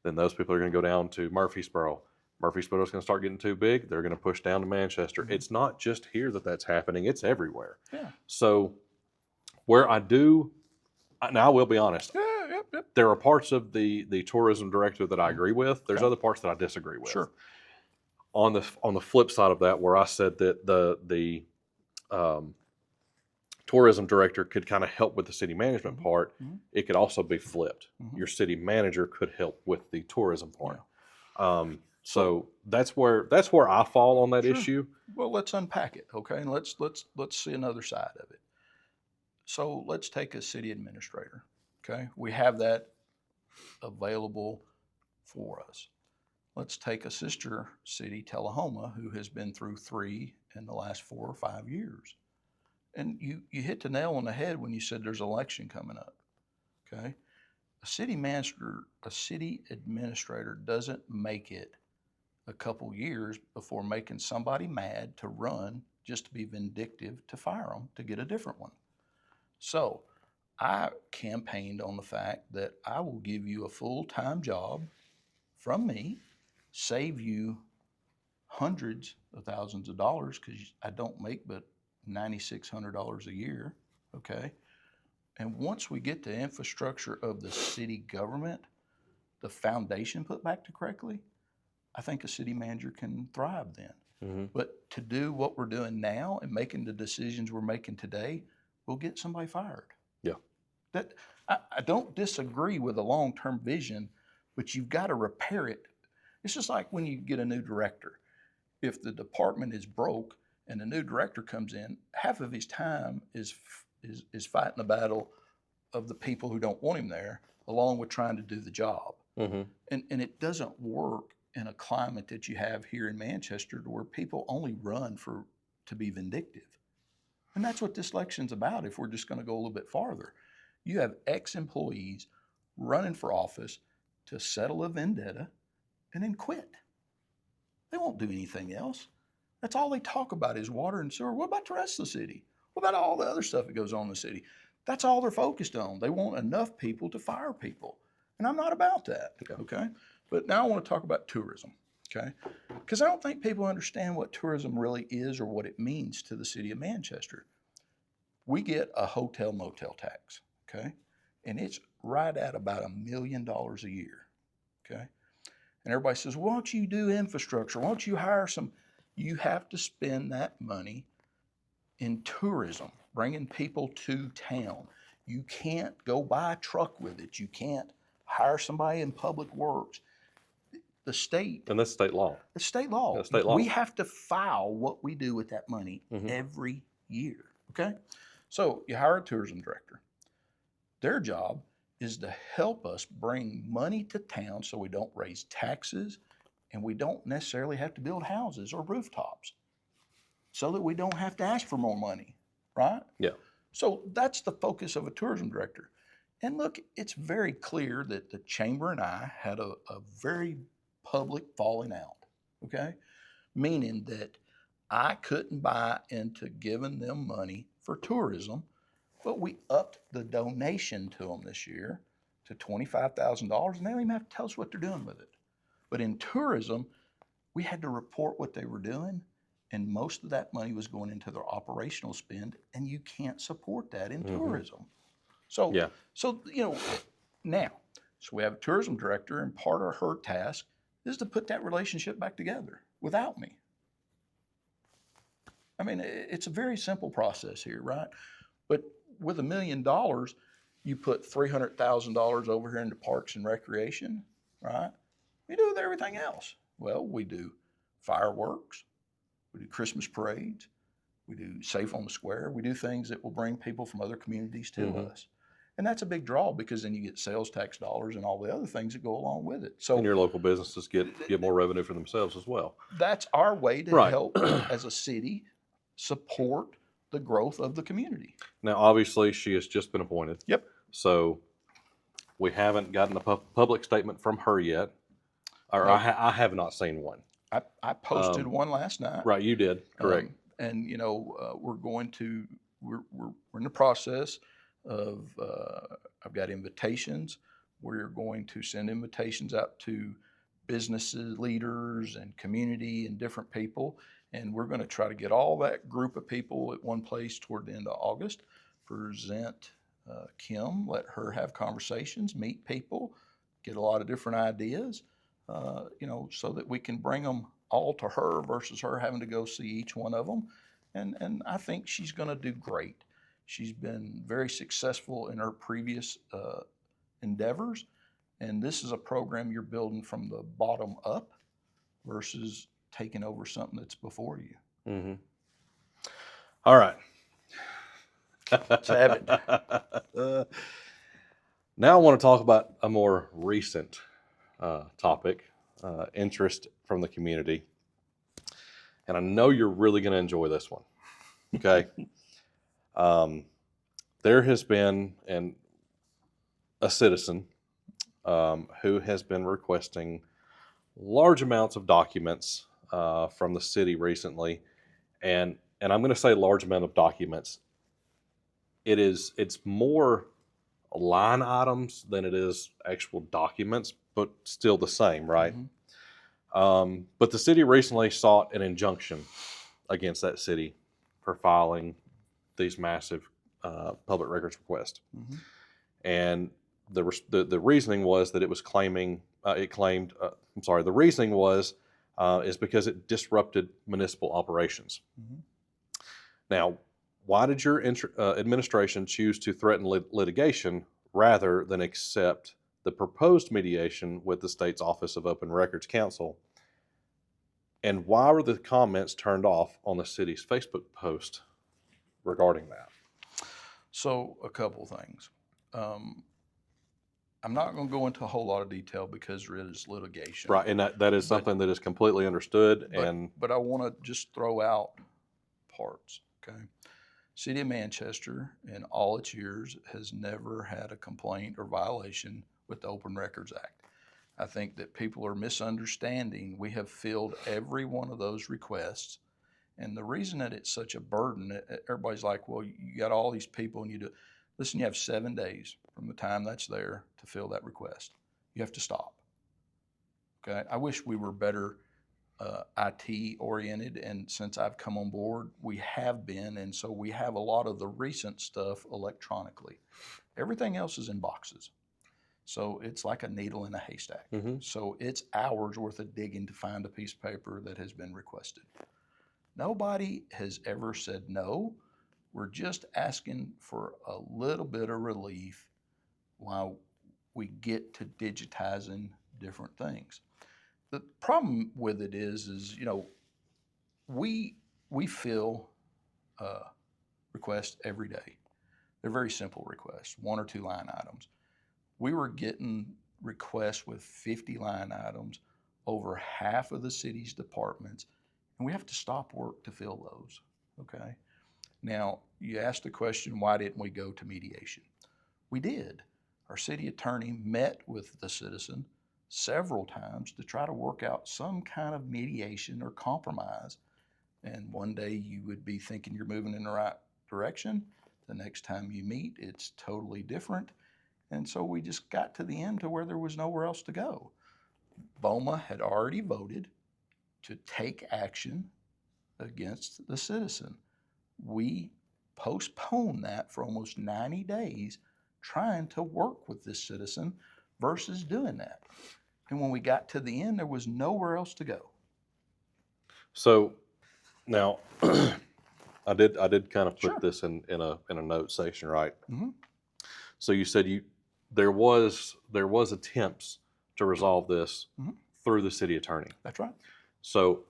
Speaker 1: Then those people are going to go down to Murfreesboro. Murfreesboro is going to start getting too big. They're going to push down to Manchester. It's not just here that's happening. It's everywhere.
Speaker 2: Yeah.
Speaker 1: So where now I will be honest.
Speaker 2: Yep.
Speaker 1: There are parts of the tourism director that I agree with. There's other parts that I disagree with.
Speaker 2: Sure.
Speaker 1: On the flip side of that, where I said that the tourism director could kind of help with the city management part, it could also be flipped. Your city manager could help with the tourism part. So that's where I fall on that issue.
Speaker 2: Well, let's unpack it, okay? And let's see another side of it. So let's take a city administrator, okay? We have that available for us. Let's take a sister city, Tullahoma, who has been through 3 in the last 4 or 5 years. And you hit the nail on the head when you said there's an election coming up, okay? A city administrator doesn't make it a couple years before making somebody mad to run just to be vindictive to fire them to get a different one. So I campaigned on the fact that I will give you a full-time job from me, save you hundreds of thousands of dollars because I don't make but $9,600 a year, okay? And once we get the infrastructure of the city government, the foundation put back to correctly, I think a city manager can thrive then.
Speaker 1: Mm-hmm.
Speaker 2: But to do what we're doing now and making the decisions we're making today will get somebody fired.
Speaker 1: Yeah.
Speaker 2: That I don't disagree with a long-term vision, but you've got to repair it. It's just like when you get a new director. If the department is broke and a new director comes in, half of his time is fighting the battle of the people who don't want him there, along with trying to do the job.
Speaker 1: Mm-hmm.
Speaker 2: And it doesn't work in a climate that you have here in Manchester, to where people only run to be vindictive. And that's what this election's about. If we're just going to go a little bit farther, you have ex-employees running for office to settle a vendetta and then quit. They won't do anything else. That's all they talk about is water and sewer. What about the rest of the city? What about all the other stuff that goes on in the city? That's all they're focused on. They want enough people to fire people. And I'm not about that, okay? But now I want to talk about tourism, okay? Because I don't think people understand what tourism really is or what it means to the city of Manchester. We get a hotel motel tax, okay? And it's right at about $1 million a year, okay? And everybody says, why don't you do infrastructure? Why don't you hire some? You have to spend that money in tourism, bringing people to town. You can't go buy a truck with it. You can't hire somebody in public works. The state.
Speaker 1: And that's state law.
Speaker 2: It's state law.
Speaker 1: Yeah, state law.
Speaker 2: We have to file what we do with that money every year, okay? So you hire a tourism director. Their job is to help us bring money to town so we don't raise taxes and we don't necessarily have to build houses or rooftops, so that we don't have to ask for more money, right?
Speaker 1: Yeah.
Speaker 2: So that's the focus of a tourism director. And look, it's very clear that the chamber and I had a very public falling out, okay? Meaning that I couldn't buy into giving them money for tourism, but we upped the donation to them this year to $25,000, and they don't even have to tell us what they're doing with it. But in tourism, we had to report what they were doing, and most of that money was going into their operational spend, and you can't support that in tourism. So, now, so we have a tourism director, and part of her task is to put that relationship back together without me. I mean, it's a very simple process here, right? But with $1 million, you put $300,000 over here into parks and recreation, right? We do with everything else. Well, we do fireworks, we do Christmas parades, we do Safe on the Square, we do things that will bring people from other communities to us. And that's a big draw, because then you get sales tax dollars and all the other things that go along with it. So,
Speaker 1: and your local businesses get more revenue for themselves as well.
Speaker 2: That's our way to help as a city support the growth of the community.
Speaker 1: Now, obviously, she has just been appointed.
Speaker 2: Yep.
Speaker 1: So we haven't gotten a public statement from her yet, or I have not seen one.
Speaker 2: I posted one last night.
Speaker 1: Right, you did, correct.
Speaker 2: And we're in the process of I've got invitations. We're going to send invitations out to businesses, leaders, and community and different people. And we're going to try to get all that group of people at one place toward the end of August, present Kim, let her have conversations, meet people, get a lot of different ideas, so that we can bring them all to her versus her having to go see each one of them. And I think she's going to do great. She's been very successful in her previous endeavors. And this is a program you're building from the bottom up versus taking over something that's before you.
Speaker 1: All right.
Speaker 2: Let's have it.
Speaker 1: Now I want to talk about a more recent topic, interest from the community. And I know you're really going to enjoy this one. Okay. There has been a citizen who has been requesting large amounts of documents from the city recently, and I'm going to say large amount of documents. It's more line items than it is actual documents, but still the same, right? But the city recently sought an injunction against that city for filing these massive public records request.
Speaker 2: Mm-hmm.
Speaker 1: And the reasoning was that it was claiming, the reasoning was is because it disrupted municipal operations.
Speaker 2: Mm-hmm.
Speaker 1: Now, why did your administration choose to threaten litigation rather than accept the proposed mediation with the state's Office of Open Records Counsel? And why were the comments turned off on the city's Facebook post regarding that?
Speaker 2: So a couple things. I'm not going to go into a whole lot of detail because there is litigation.
Speaker 1: Right, and that is something that is completely understood.
Speaker 2: But I want to just throw out parts, okay? City of Manchester, in all its years, has never had a complaint or violation with the Open Records Act. I think that people are misunderstanding. We have filled every one of those requests. And the reason that it's such a burden, everybody's like, well, you got all these people and you do. Listen, you have 7 days from the time that's there to fill that request. You have to stop. Okay? I wish we were better IT oriented, and since I've come on board, we have been, and so we have a lot of the recent stuff electronically. Everything else is in boxes. So it's like a needle in a haystack.
Speaker 1: Mm-hmm.
Speaker 2: So it's hours worth of digging to find a piece of paper that has been requested. Nobody has ever said no. We're just asking for a little bit of relief while we get to digitizing different things. The problem with it is we fill requests every day. They're very simple requests, 1 or 2 line items. We were getting requests with 50 line items over half of the city's departments, and we have to stop work to fill those, okay? Now, you asked the question, why didn't we go to mediation? We did. Our city attorney met with the citizen several times to try to work out some kind of mediation or compromise. And one day you would be thinking you're moving in the right direction. The next time you meet, it's totally different. And so we just got to the end to where there was nowhere else to go. BOMA had already voted to take action against the citizen. We postponed that for almost 90 days trying to work with this citizen versus doing that. And when we got to the end, there was nowhere else to go.
Speaker 1: So now I did kind of put
Speaker 2: Sure.
Speaker 1: this in a note section, right?
Speaker 2: Mm-hmm.
Speaker 1: So you said there was attempts to resolve this
Speaker 2: Mm-hmm.
Speaker 1: through the city attorney.
Speaker 2: That's right.
Speaker 1: So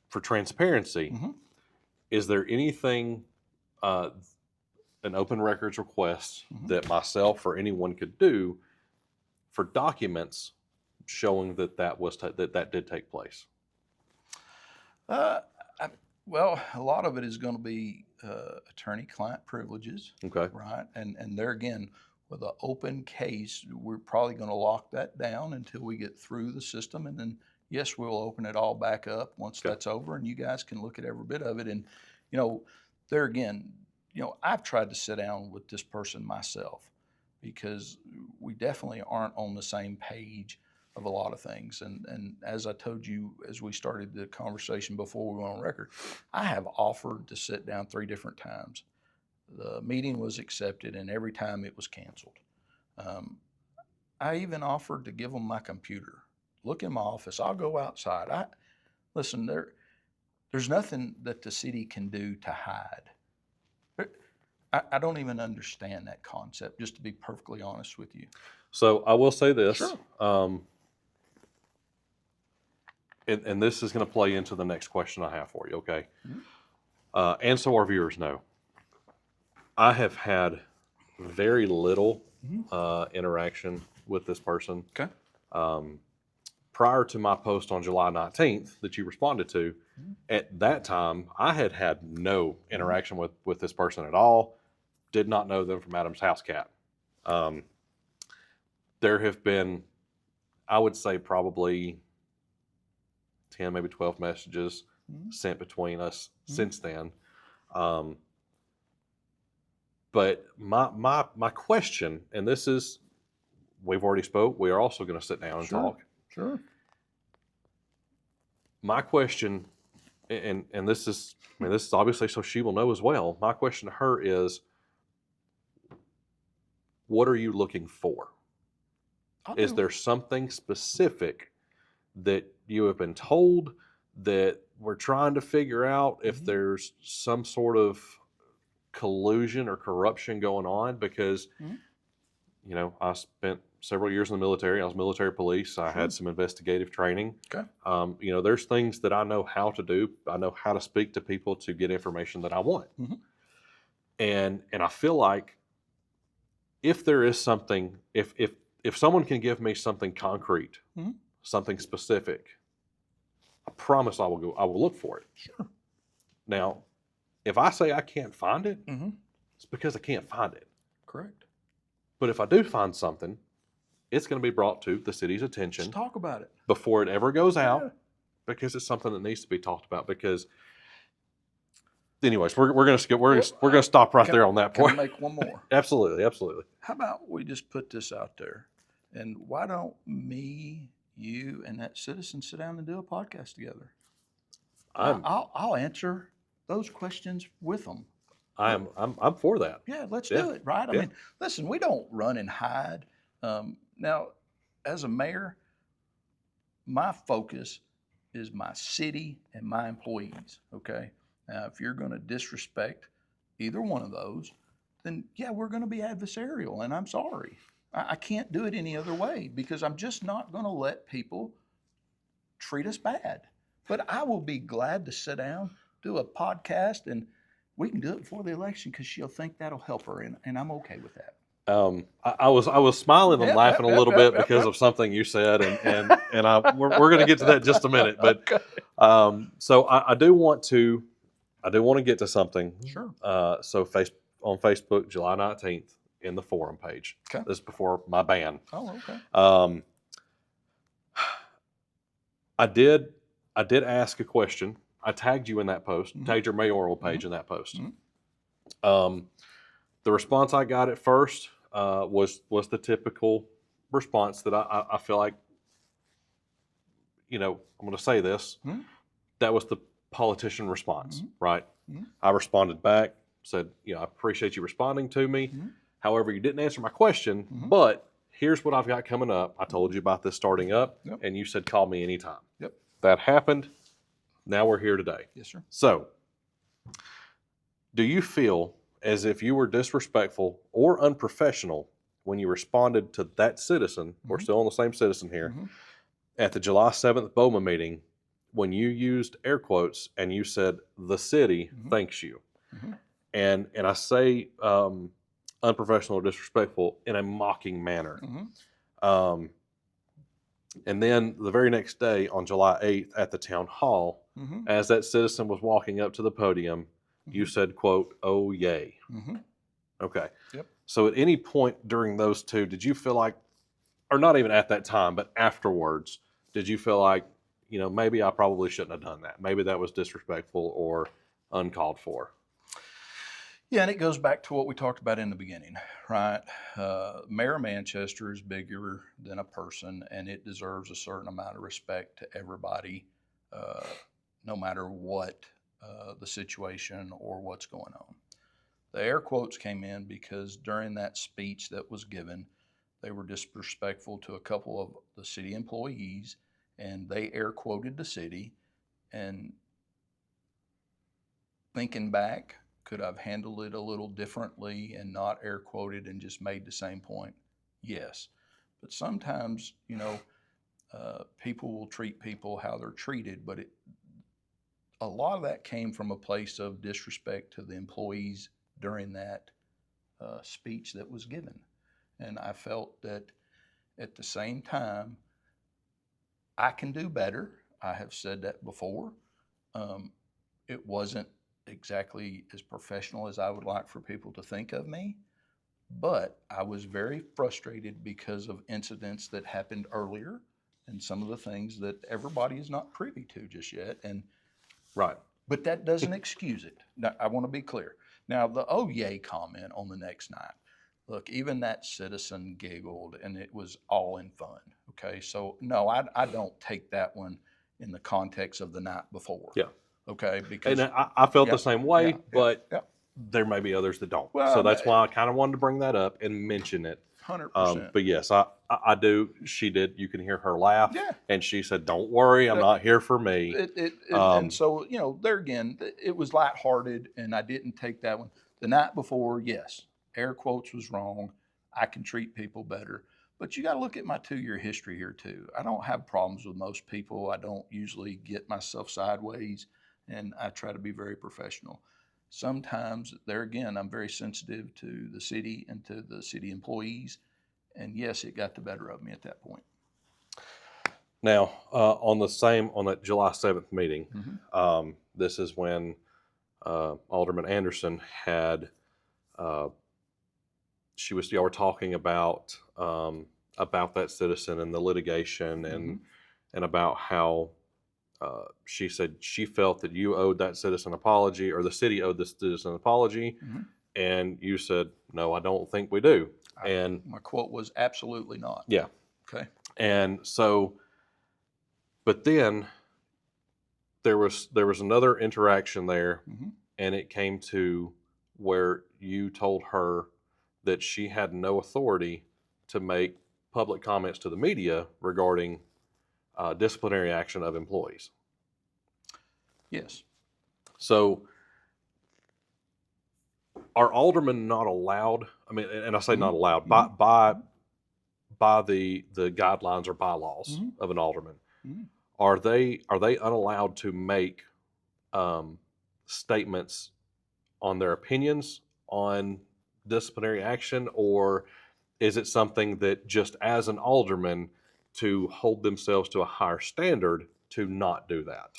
Speaker 1: for transparency,
Speaker 2: Mm-hmm.
Speaker 1: is there anything an open records request
Speaker 2: Mm-hmm.
Speaker 1: that myself or anyone could do for documents showing that that did take place?
Speaker 2: Well, a lot of it is going to be attorney-client privileges,
Speaker 1: Okay.
Speaker 2: right? And there again, with an open case, we're probably going to lock that down until we get through the system, and then yes, we'll open it all back up once
Speaker 1: Okay.
Speaker 2: that's over, and you guys can look at every bit of it. And there again, I've tried to sit down with this person myself because we definitely aren't on the same page of a lot of things. And as I told you, as we started the conversation before we went on record, I have offered to sit down 3 different times. The meeting was accepted, and every time it was canceled. I even offered to give them my computer. Look in my office. I'll go outside. Listen, there's nothing that the city can do to hide. I don't even understand that concept, just to be perfectly honest with you.
Speaker 1: So I will say this.
Speaker 2: Sure.
Speaker 1: And this is going to play into the next question I have for you, okay?
Speaker 2: Mm-hmm.
Speaker 1: And so our viewers know, I have had very little interaction with this person.
Speaker 2: Okay.
Speaker 1: Prior to my post on July 19th that you responded to, at that time, I had no interaction with this person at all. Did not know them from Adam's house cat. There have been, I would say, probably 10, maybe 12 messages sent between us since then. But my question, and this is, we've already spoke, we are also going to sit down and talk.
Speaker 2: Sure.
Speaker 1: My question and this is, I mean, this is obviously so she will know as well. My question to her is, what are you looking for? Is there something specific that you have been told that we're trying to figure out if there's some sort of collusion or corruption going on? Because, you know, I spent several years in the military. I was military police. I had some investigative training.
Speaker 2: Okay.
Speaker 1: You know, there's things that I know how to do. I know how to speak to people to get information that I want. And I feel like if there is something, if someone can give me something concrete, something specific, I promise I will look for it.
Speaker 2: Sure.
Speaker 1: Now, if I say I can't find it, it's because I can't find it.
Speaker 2: Correct.
Speaker 1: But if I do find something, it's going to be brought to the city's attention.
Speaker 2: Let's talk about it
Speaker 1: before it ever goes out, because it's something that needs to be talked about. Because, anyways, we're going to skip. We're going to stop right there on that point.
Speaker 2: Can I make one more?
Speaker 1: Absolutely, absolutely.
Speaker 2: How about we just put this out there, and why don't me, you, and that citizen sit down and do a podcast together? I'll answer those questions with them.
Speaker 1: I'm for that.
Speaker 2: Yeah, let's do it, right? I mean, listen, we don't run and hide. Now, as a mayor, my focus is my city and my employees, okay? Now, if you're going to disrespect either one of those, then yeah, we're going to be adversarial, and I'm sorry. I can't do it any other way, because I'm just not going to let people treat us bad. But I will be glad to sit down, do a podcast, and we can do it before the election, because she'll think that'll help her, and I'm okay with that.
Speaker 1: I was smiling and laughing a little bit because of something you said, and we're going to get to that in just a minute. But so I do want to get to something.
Speaker 2: Sure.
Speaker 1: So on Facebook, July 19th, in the forum page.
Speaker 2: Okay.
Speaker 1: This is before my ban.
Speaker 2: Oh, okay.
Speaker 1: I did ask a question. I tagged you in that post. Tagged your mayoral page in that post. The response I got at first was the typical response that I feel like, you know, I'm going to say this. That was the politician response, right? I responded back, said, you know, I appreciate you responding to me. However, you didn't answer my question, but here's what I've got coming up. I told you about this starting up, and you said call me anytime.
Speaker 2: Yep.
Speaker 1: That happened. Now we're here today.
Speaker 2: Yes, sir.
Speaker 1: So, do you feel as if you were disrespectful or unprofessional when you responded to that citizen, we're still on the same citizen here, at the July 7th BOMA meeting, when you used air quotes and you said, the city thanks you. And I say unprofessional or disrespectful in a mocking manner. And then the very next day, on July 8th at the town hall, as that citizen was walking up to the podium, you said, quote, oh, yay. Okay.
Speaker 2: Yep.
Speaker 1: So at any point during those two, did you feel like, or not even at that time, but afterwards, did you feel like, you know, maybe I probably shouldn't have done that? Maybe that was disrespectful or uncalled for?
Speaker 2: Yeah, and it goes back to what we talked about in the beginning, right? Mayor of Manchester is bigger than a person, and it deserves a certain amount of respect to everybody, no matter what the situation or what's going on. The air quotes came in because during that speech that was given, they were disrespectful to a couple of the city employees, and they air quoted the city. And thinking back, could I've handled it a little differently and not air quoted and just made the same point? Yes. But sometimes, you know, people will treat people how they're treated, but a lot of that came from a place of disrespect to the employees during that speech that was given. And I felt that at the same time, I can do better. I have said that before. It wasn't exactly as professional as I would like for people to think of me, but I was very frustrated because of incidents that happened earlier and some of the things that everybody is not privy to just yet. And
Speaker 1: right.
Speaker 2: But that doesn't excuse it. Now, I want to be clear. Now, the oh yay comment on the next night, look, even that citizen giggled and it was all in fun. Okay. So no, I don't take that one in the context of the night before.
Speaker 1: Yeah.
Speaker 2: Okay, because
Speaker 1: And I felt
Speaker 2: yeah,
Speaker 1: the same way,
Speaker 2: yeah,
Speaker 1: but
Speaker 2: yeah.
Speaker 1: there may be others that don't.
Speaker 2: Well,
Speaker 1: So that's why I kind of wanted to bring that up and mention it.
Speaker 2: 100%.
Speaker 1: But yes, I do. She did. You can hear her laugh,
Speaker 2: Yeah.
Speaker 1: and she said, "Don't worry, I'm not here for me."
Speaker 2: And so, there again, it was lighthearted, and I didn't take that one. The night before, yes, air quotes was wrong. I can treat people better. But you got to look at my 2-year history here, too. I don't have problems with most people. I don't usually get myself sideways, and I try to be very professional. Sometimes, there again, I'm very sensitive to the city and to the city employees. And yes, it got the better of me at that point.
Speaker 1: Now, on that July 7th meeting,
Speaker 2: Mm-hmm.
Speaker 1: this is when Alderman Anderson had y'all were talking about that citizen and the litigation and about how she said she felt that you owed that citizen apology, or the city owed this citizen apology, and you said, "No, I don't think we do." And
Speaker 2: my quote was absolutely not.
Speaker 1: yeah,
Speaker 2: Okay.
Speaker 1: and so, but then there was another interaction there, and it came to where you told her that she had no authority to make public comments to the media regarding disciplinary action of employees.
Speaker 2: Yes.
Speaker 1: So, are aldermen not allowed? I mean, and I say not allowed by the guidelines or bylaws of an alderman. Are they unallowed to make statements on their opinions on disciplinary action, or is it something that just as an alderman to hold themselves to a higher standard to not do that?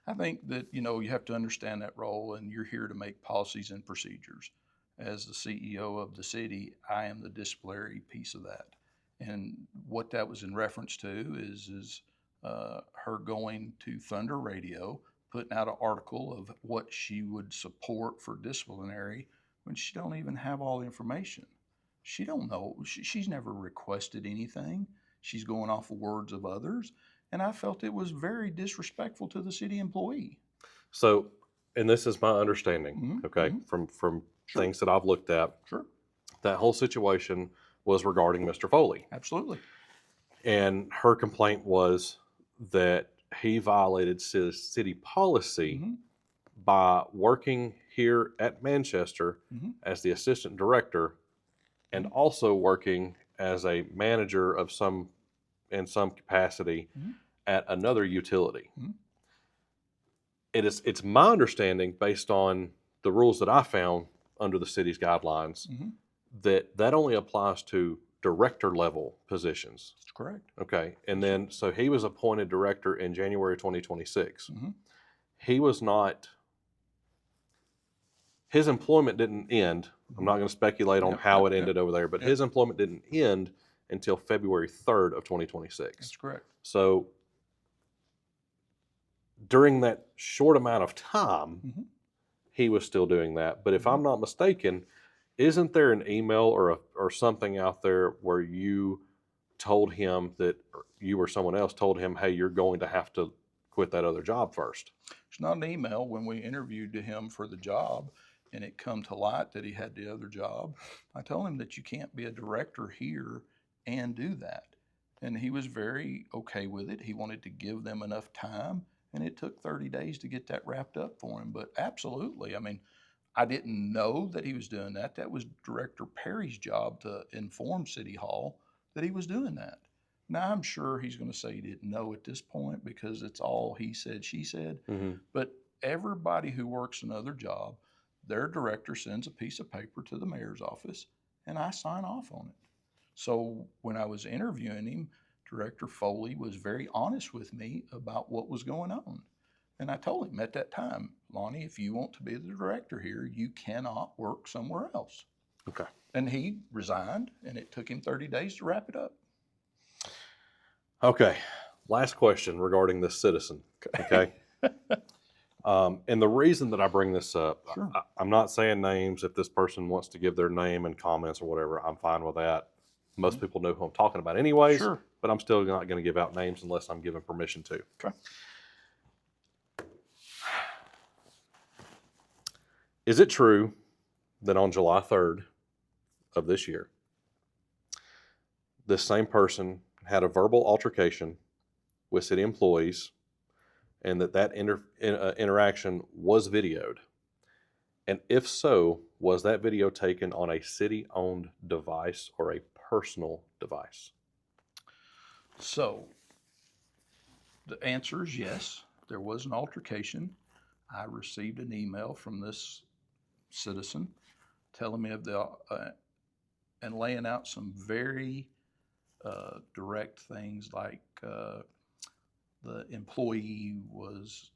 Speaker 2: I think that, you have to understand that role, and you're here to make policies and procedures. As the CEO of the city, I am the disciplinary piece of that. And what that was in reference to is her going to Thunder Radio, putting out an article of what she would support for disciplinary when she don't even have all the information. She don't know. She's never requested anything. She's going off of words of others. And I felt it was very disrespectful to the city employee.
Speaker 1: So, and this is my understanding, okay, from
Speaker 2: Sure.
Speaker 1: things that I've looked at.
Speaker 2: Sure.
Speaker 1: That whole situation was regarding Mr. Foley.
Speaker 2: Absolutely.
Speaker 1: And her complaint was that he violated city policy by working here at Manchester as the assistant director and also working as a manager of in some capacity at another utility. It's my understanding, based on the rules that I found under the city's guidelines, that only applies to director level positions.
Speaker 2: That's correct.
Speaker 1: Okay. And then, so he was appointed director in January 2026. He was not, his employment didn't end. I'm not going to speculate on how it ended over there, but his employment didn't end until February 3rd of 2026.
Speaker 2: That's correct.
Speaker 1: So during that short amount of time, he was still doing that. But if I'm not mistaken, isn't there an email or something out there where you told him that, or you or someone else told him, hey, you're going to have to quit that other job first?
Speaker 2: It's not an email. When we interviewed him for the job and it come to light that he had the other job, I told him that you can't be a director here and do that. And he was very okay with it. He wanted to give them enough time, and it took 30 days to get that wrapped up for him. But absolutely, I mean, I didn't know that he was doing that. That was Director Perry's job to inform City Hall that he was doing that. Now, I'm sure he's going to say he didn't know at this point because it's all he said, she said. But everybody who works another job, their director sends a piece of paper to the mayor's office, and I sign off on it. So when I was interviewing him, Director Foley was very honest with me about what was going on. And I told him at that time, Lonnie, if you want to be the director here, you cannot work somewhere else.
Speaker 1: Okay.
Speaker 2: And he resigned, and it took him 30 days to wrap it up.
Speaker 1: Okay. Last question regarding this citizen. Okay. And the reason that I bring this up, I'm not saying names. If this person wants to give their name and comments or whatever, I'm fine with that. Most people know who I'm talking about anyways, but I'm still not going to give out names unless I'm given permission to.
Speaker 2: Okay.
Speaker 1: Is it true that on July 3rd of this year, this same person had a verbal altercation with city employees and that interaction was videoed? And if so, was that video taken on a city-owned device or a personal device?
Speaker 2: So the answer is yes. There was an altercation. I received an email from this citizen telling me of the and laying out some very direct things like the employee was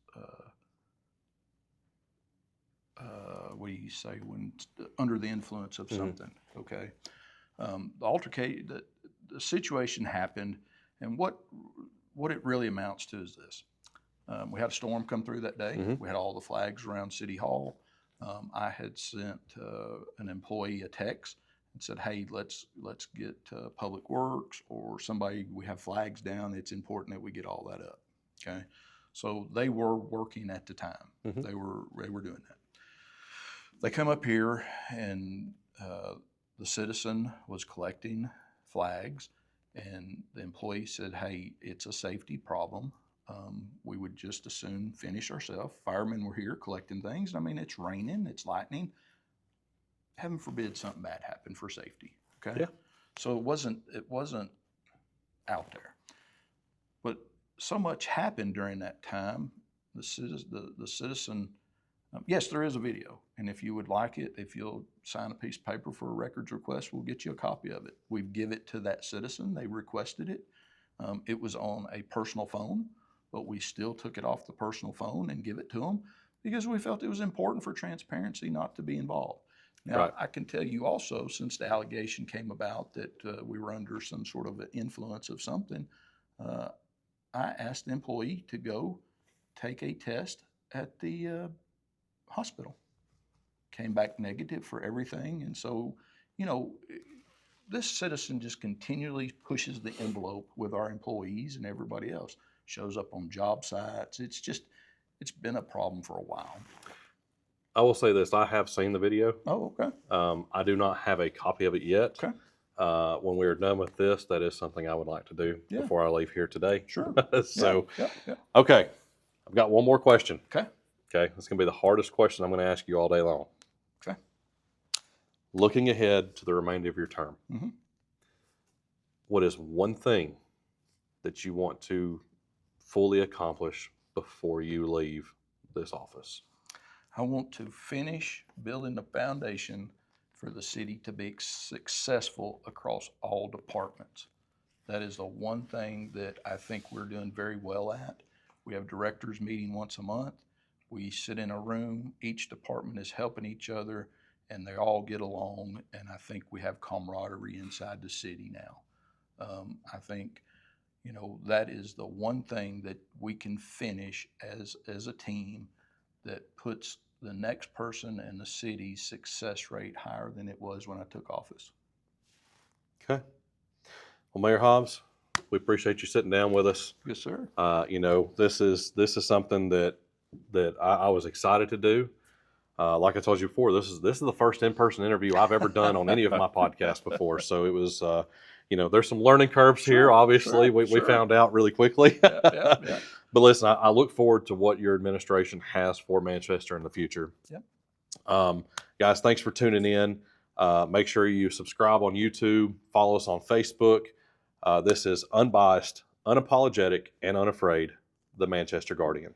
Speaker 2: what do you say when under the influence of something? Okay, the situation happened, and what it really amounts to is this: we had a storm come through that day. We had all the flags around City Hall. I had sent an employee a text and said, "Hey, let's get Public Works or somebody. We have flags down. It's important that we get all that up." Okay, so they were working at the time. They were doing that. They come up here, and the citizen was collecting flags, and the employee said, "Hey, it's a safety problem. We would just as soon finish ourselves. Firemen were here collecting things. I mean, it's raining, it's lightning. Heaven forbid something bad happened for safety." Okay.
Speaker 1: Yeah.
Speaker 2: So it wasn't out there, but so much happened during that time. The citizen. Yes, there is a video, and if you would like it, if you'll sign a piece of paper for a records request, we'll get you a copy of it. We give it to that citizen. They requested it. It was on a personal phone, but we still took it off the personal phone and give it to them because we felt it was important for transparency not to be involved. Now,
Speaker 1: Right.
Speaker 2: I can tell you also, since the allegation came about that we were under some sort of influence of something, I asked the employee to go take a test at the hospital. Came back negative for everything. And so, this citizen just continually pushes the envelope with our employees and everybody else. Shows up on job sites. It's been a problem for a while.
Speaker 1: I will say this: I have seen the video.
Speaker 2: Oh, okay.
Speaker 1: I do not have a copy of it yet.
Speaker 2: Okay.
Speaker 1: When we are done with this, that is something I would like to do before I leave here today.
Speaker 2: Sure.
Speaker 1: So,
Speaker 2: yeah.
Speaker 1: Okay, I've got one more question.
Speaker 2: Okay.
Speaker 1: Okay, it's going to be the hardest question I'm going to ask you all day long.
Speaker 2: Okay.
Speaker 1: Looking ahead to the remainder of your term, what is one thing that you want to fully accomplish before you leave this office?
Speaker 2: I want to finish building the foundation for the city to be successful across all departments. That is the one thing that I think we're doing very well at. We have directors meeting once a month. We sit in a room, each department is helping each other, and they all get along, and I think we have camaraderie inside the city now. I think, that is the one thing that we can finish as a team that puts the next person in the city's success rate higher than it was when I took office.
Speaker 1: Okay. Well, Mayor Hobbs, we appreciate you sitting down with us.
Speaker 2: Yes, sir.
Speaker 1: This is something that I was excited to do. Like I told you before, this is the first in-person interview I've ever done on any of my podcasts before. So it was, there's some learning curves here. Obviously, we found out really quickly.
Speaker 2: Yeah.
Speaker 1: But listen, I look forward to what your administration has for Manchester in the future.
Speaker 2: Yeah.
Speaker 1: Guys, thanks for tuning in. Make sure you subscribe on YouTube, follow us on Facebook. This is Unbiased, Unapologetic, and Unafraid, the Manchester Guardian.